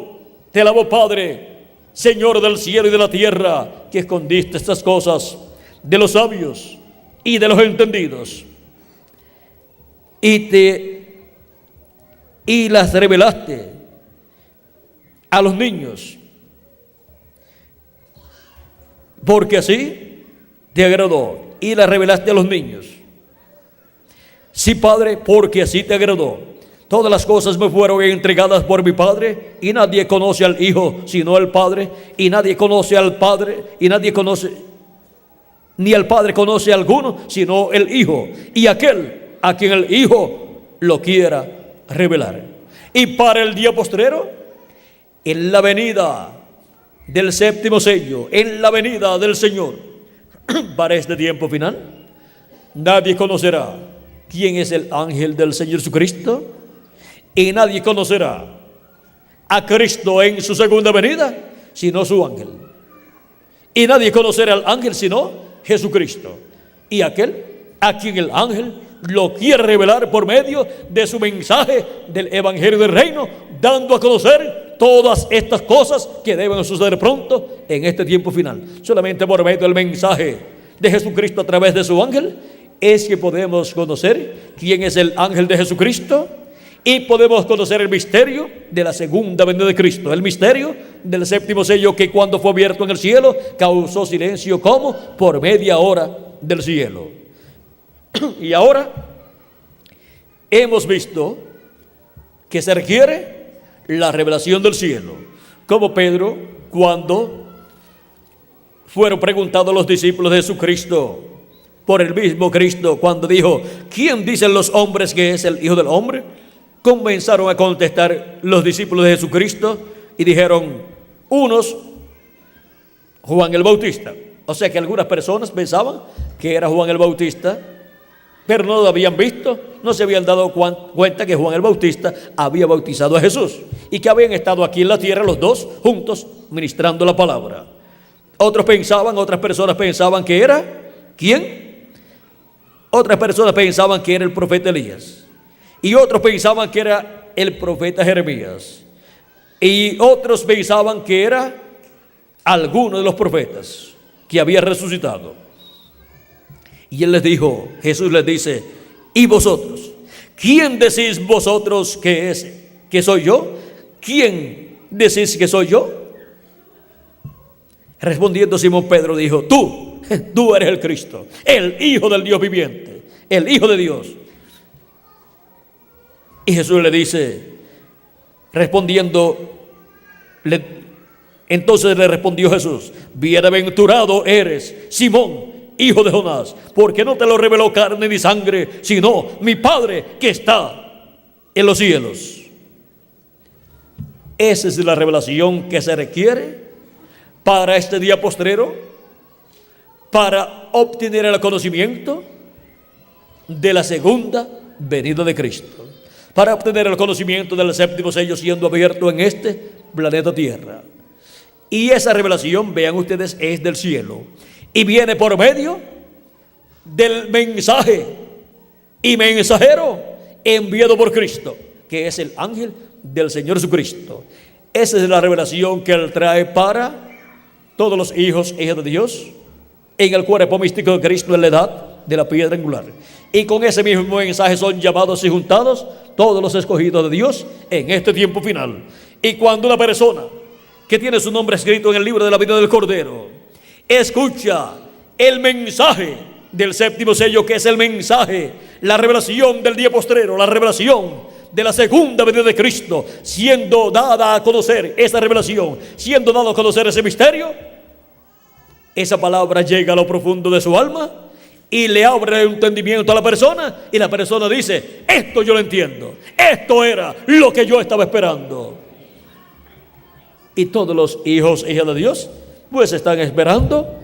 te alabo, Padre, Señor del cielo y de la tierra, que escondiste estas cosas de los sabios y de los entendidos y las revelaste a los niños, porque así te agradó. Y las revelaste a los niños. Sí, Padre, porque así te agradó. Todas las cosas me fueron entregadas por mi Padre, y nadie conoce al Hijo sino el Padre, y nadie conoce al Padre, y nadie conoce, ni al Padre conoce a alguno sino el Hijo, y aquel a quien el Hijo lo quiera revelar. Y para el día postrero, en la venida del séptimo sello, en la venida del Señor, para este tiempo final, nadie conocerá quién es el ángel del Señor Jesucristo, y nadie conocerá a Cristo en su segunda venida sino su ángel, y nadie conocerá al ángel sino Jesucristo, y aquel a quien el ángel lo quiere revelar por medio de su mensaje del Evangelio del Reino, dando a conocer todas estas cosas que deben suceder pronto en este tiempo final. Solamente por medio del mensaje de Jesucristo a través de su ángel es que podemos conocer quién es el ángel de Jesucristo, y podemos conocer el misterio de la segunda venida de Cristo, el misterio del séptimo sello, que cuando fue abierto en el cielo causó silencio como por media hora del cielo. Y ahora hemos visto que se requiere la revelación del cielo, como Pedro, cuando fueron preguntados los discípulos de Jesucristo por el mismo Cristo, cuando dijo: ¿quién dicen los hombres que es el Hijo del Hombre? Comenzaron a contestar los discípulos de Jesucristo y dijeron unos: Juan el Bautista. O sea que algunas personas pensaban que era Juan el Bautista, pero no lo habían visto, no se habían dado cuenta que Juan el Bautista había bautizado a Jesús y que habían estado aquí en la tierra los dos juntos ministrando la palabra. Otras personas pensaban que era, ¿quién? Otras personas pensaban que era el profeta Elías, y otros pensaban que era el profeta Jeremías, y otros pensaban que era alguno de los profetas que había resucitado. Y él les dijo, Jesús les dice: ¿y vosotros? ¿Quién decís vosotros que soy yo? ¿Quién decís que soy yo? Respondiendo Simón Pedro dijo: tú eres el Cristo, el Hijo del Dios viviente, el Hijo de Dios. Y Jesús le dice, entonces le respondió Jesús: bienaventurado eres, Simón, hijo de Jonás, porque no te lo reveló carne ni sangre, sino mi Padre que está en los cielos. Esa es la revelación que se requiere para este día postrero, para obtener el conocimiento de la segunda venida de Cristo, para obtener el conocimiento del séptimo sello siendo abierto en este planeta Tierra. Y esa revelación, vean ustedes, es del cielo y viene por medio del mensaje y mensajero enviado por Cristo, que es el ángel del Señor Jesucristo. Esa es la revelación que Él trae para todos los hijos e hijas de Dios en el cuerpo místico de Cristo en la edad de la piedra angular. Y con ese mismo mensaje son llamados y juntados todos los escogidos de Dios en este tiempo final. Y cuando una persona que tiene su nombre escrito en el libro de la vida del Cordero escucha el mensaje del séptimo sello, que es el mensaje, la revelación del día postrero, la revelación de la segunda venida de Cristo, siendo dada a conocer esa revelación, siendo dado a conocer ese misterio, esa palabra llega a lo profundo de su alma y le abre el entendimiento a la persona, y la persona dice: esto yo lo entiendo, esto era lo que yo estaba esperando. Y todos los hijos e hijas de Dios pues están esperando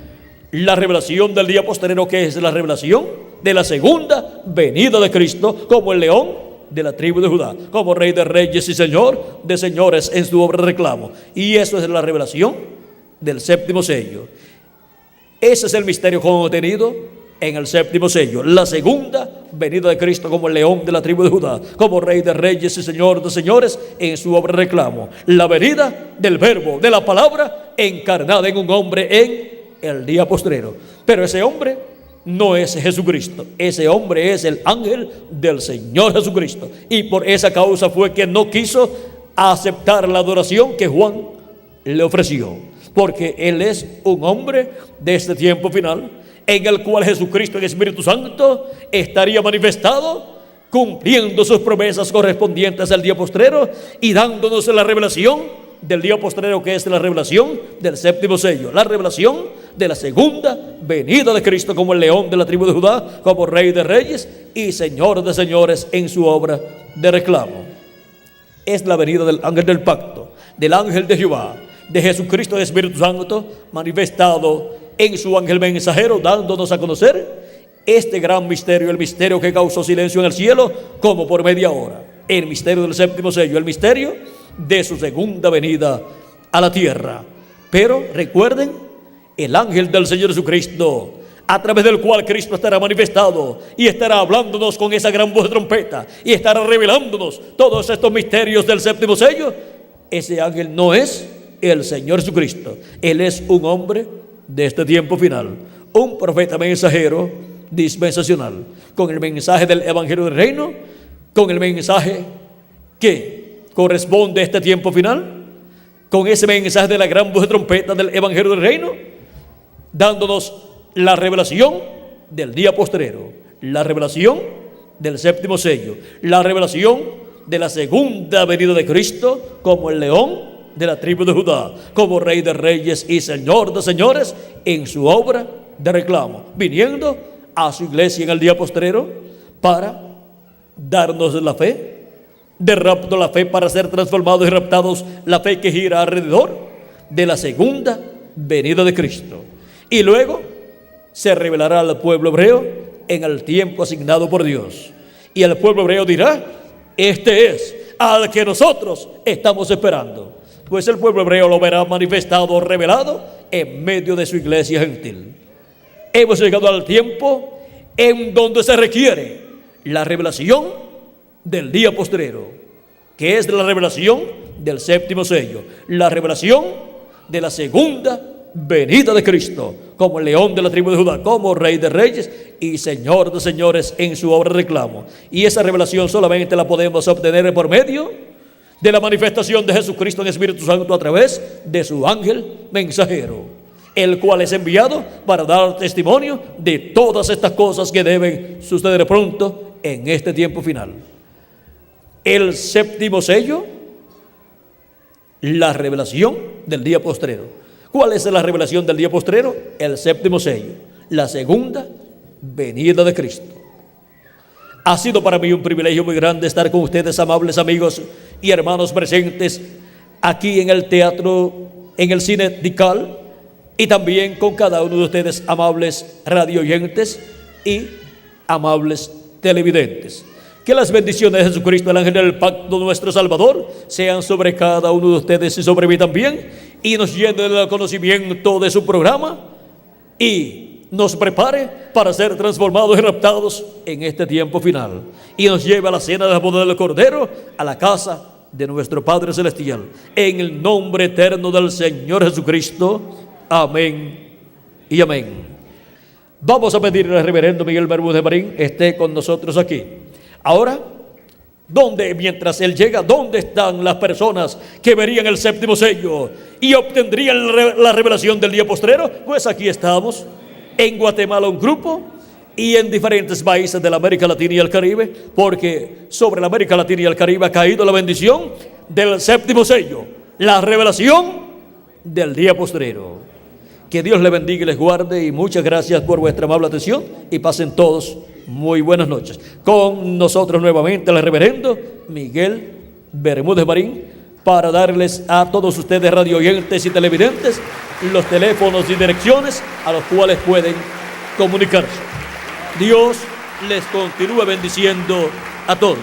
la revelación del día postrero, que es la revelación de la segunda venida de Cristo como el león de la tribu de Judá, como Rey de reyes y Señor de señores en su obra de reclamo. Y eso es la revelación del séptimo sello. Ese es el misterio contenido en el séptimo sello, la segunda venida de Cristo como el león de la tribu de Judá, como Rey de reyes y Señor de señores en su obra de reclamo. La venida del verbo, de la palabra encarnada en un hombre en el día postrero. Pero ese hombre no es Jesucristo, ese hombre es el ángel del Señor Jesucristo, y por esa causa fue que no quiso aceptar la adoración que Juan le ofreció, porque él es un hombre de este tiempo final, en el cual Jesucristo, el Espíritu Santo, estaría manifestado, cumpliendo sus promesas correspondientes al día postrero y dándonos la revelación del día postrero, que es la revelación del séptimo sello, la revelación de la segunda venida de Cristo como el león de la tribu de Judá, como Rey de reyes y Señor de señores en su obra de reclamo. Es la venida del ángel del pacto, del ángel de Jehová, de Jesucristo, el Espíritu Santo, manifestado en su ángel mensajero, dándonos a conocer este gran misterio, el misterio que causó silencio en el cielo como por media hora, el misterio del séptimo sello, el misterio de su segunda venida a la tierra. Pero recuerden, el ángel del Señor Jesucristo, a través del cual Cristo estará manifestado y estará hablándonos con esa gran voz de trompeta y estará revelándonos todos estos misterios del séptimo sello, ese ángel no es el Señor Jesucristo. Él es un hombre de este tiempo final, un profeta mensajero dispensacional, con el mensaje del evangelio del reino, con el mensaje que corresponde a este tiempo final, con ese mensaje de la gran voz de trompeta del evangelio del reino, dándonos la revelación del día postrero, la revelación del séptimo sello, la revelación de la segunda venida de Cristo como el león de la tribu de Judá, como Rey de reyes y Señor de señores en su obra de reclamo, viniendo a su iglesia en el día postrero para darnos la fe de rapto, la fe para ser transformados y raptados, la fe que gira alrededor de la segunda venida de Cristo. Y luego se revelará al pueblo hebreo en el tiempo asignado por Dios, y el pueblo hebreo dirá: este es al que nosotros estamos esperando. Pues el pueblo hebreo lo verá manifestado, revelado en medio de su iglesia gentil. Hemos llegado al tiempo en donde se requiere la revelación del día postrero, que es la revelación del séptimo sello, la revelación de la segunda venida de Cristo como el león de la tribu de Judá, como Rey de reyes y Señor de señores en su obra de reclamo. Y esa revelación solamente la podemos obtener por medio de la manifestación de Jesucristo en Espíritu Santo a través de su ángel mensajero, el cual es enviado para dar testimonio de todas estas cosas que deben suceder pronto en este tiempo final. El séptimo sello, la revelación del día postrero. ¿Cuál es la revelación del día postrero? El séptimo sello, la segunda venida de Cristo. Ha sido para mí un privilegio muy grande estar con ustedes, amables amigos y hermanos presentes aquí en el teatro, en el cine Dical, y también con cada uno de ustedes, amables radio oyentes y amables televidentes. Que las bendiciones de Jesucristo, el ángel del pacto, nuestro Salvador, sean sobre cada uno de ustedes y sobre mí también, y nos llene del conocimiento de su programa y nos prepare para ser transformados y raptados en este tiempo final, y nos lleve a la cena de la boda del Cordero, a la casa de nuestro Padre Celestial, en el nombre eterno del Señor Jesucristo. Amén y amén. Vamos a pedirle al reverendo Miguel Bermúdez Marín esté con nosotros aquí. Ahora, mientras él llega, ¿dónde están las personas que verían el séptimo sello y obtendrían la revelación del día postrero? Pues aquí estamos. En Guatemala un grupo, y en diferentes países de la América Latina y el Caribe, porque sobre la América Latina y el Caribe ha caído la bendición del séptimo sello, la revelación del día postrero. Que Dios les bendiga y les guarde, y muchas gracias por vuestra amable atención, y pasen todos muy buenas noches. Con nosotros nuevamente el reverendo Miguel Bermúdez Marín, para darles a todos ustedes radioyentes y televidentes los teléfonos y direcciones a los cuales pueden comunicarse. Dios les continúe bendiciendo a todos.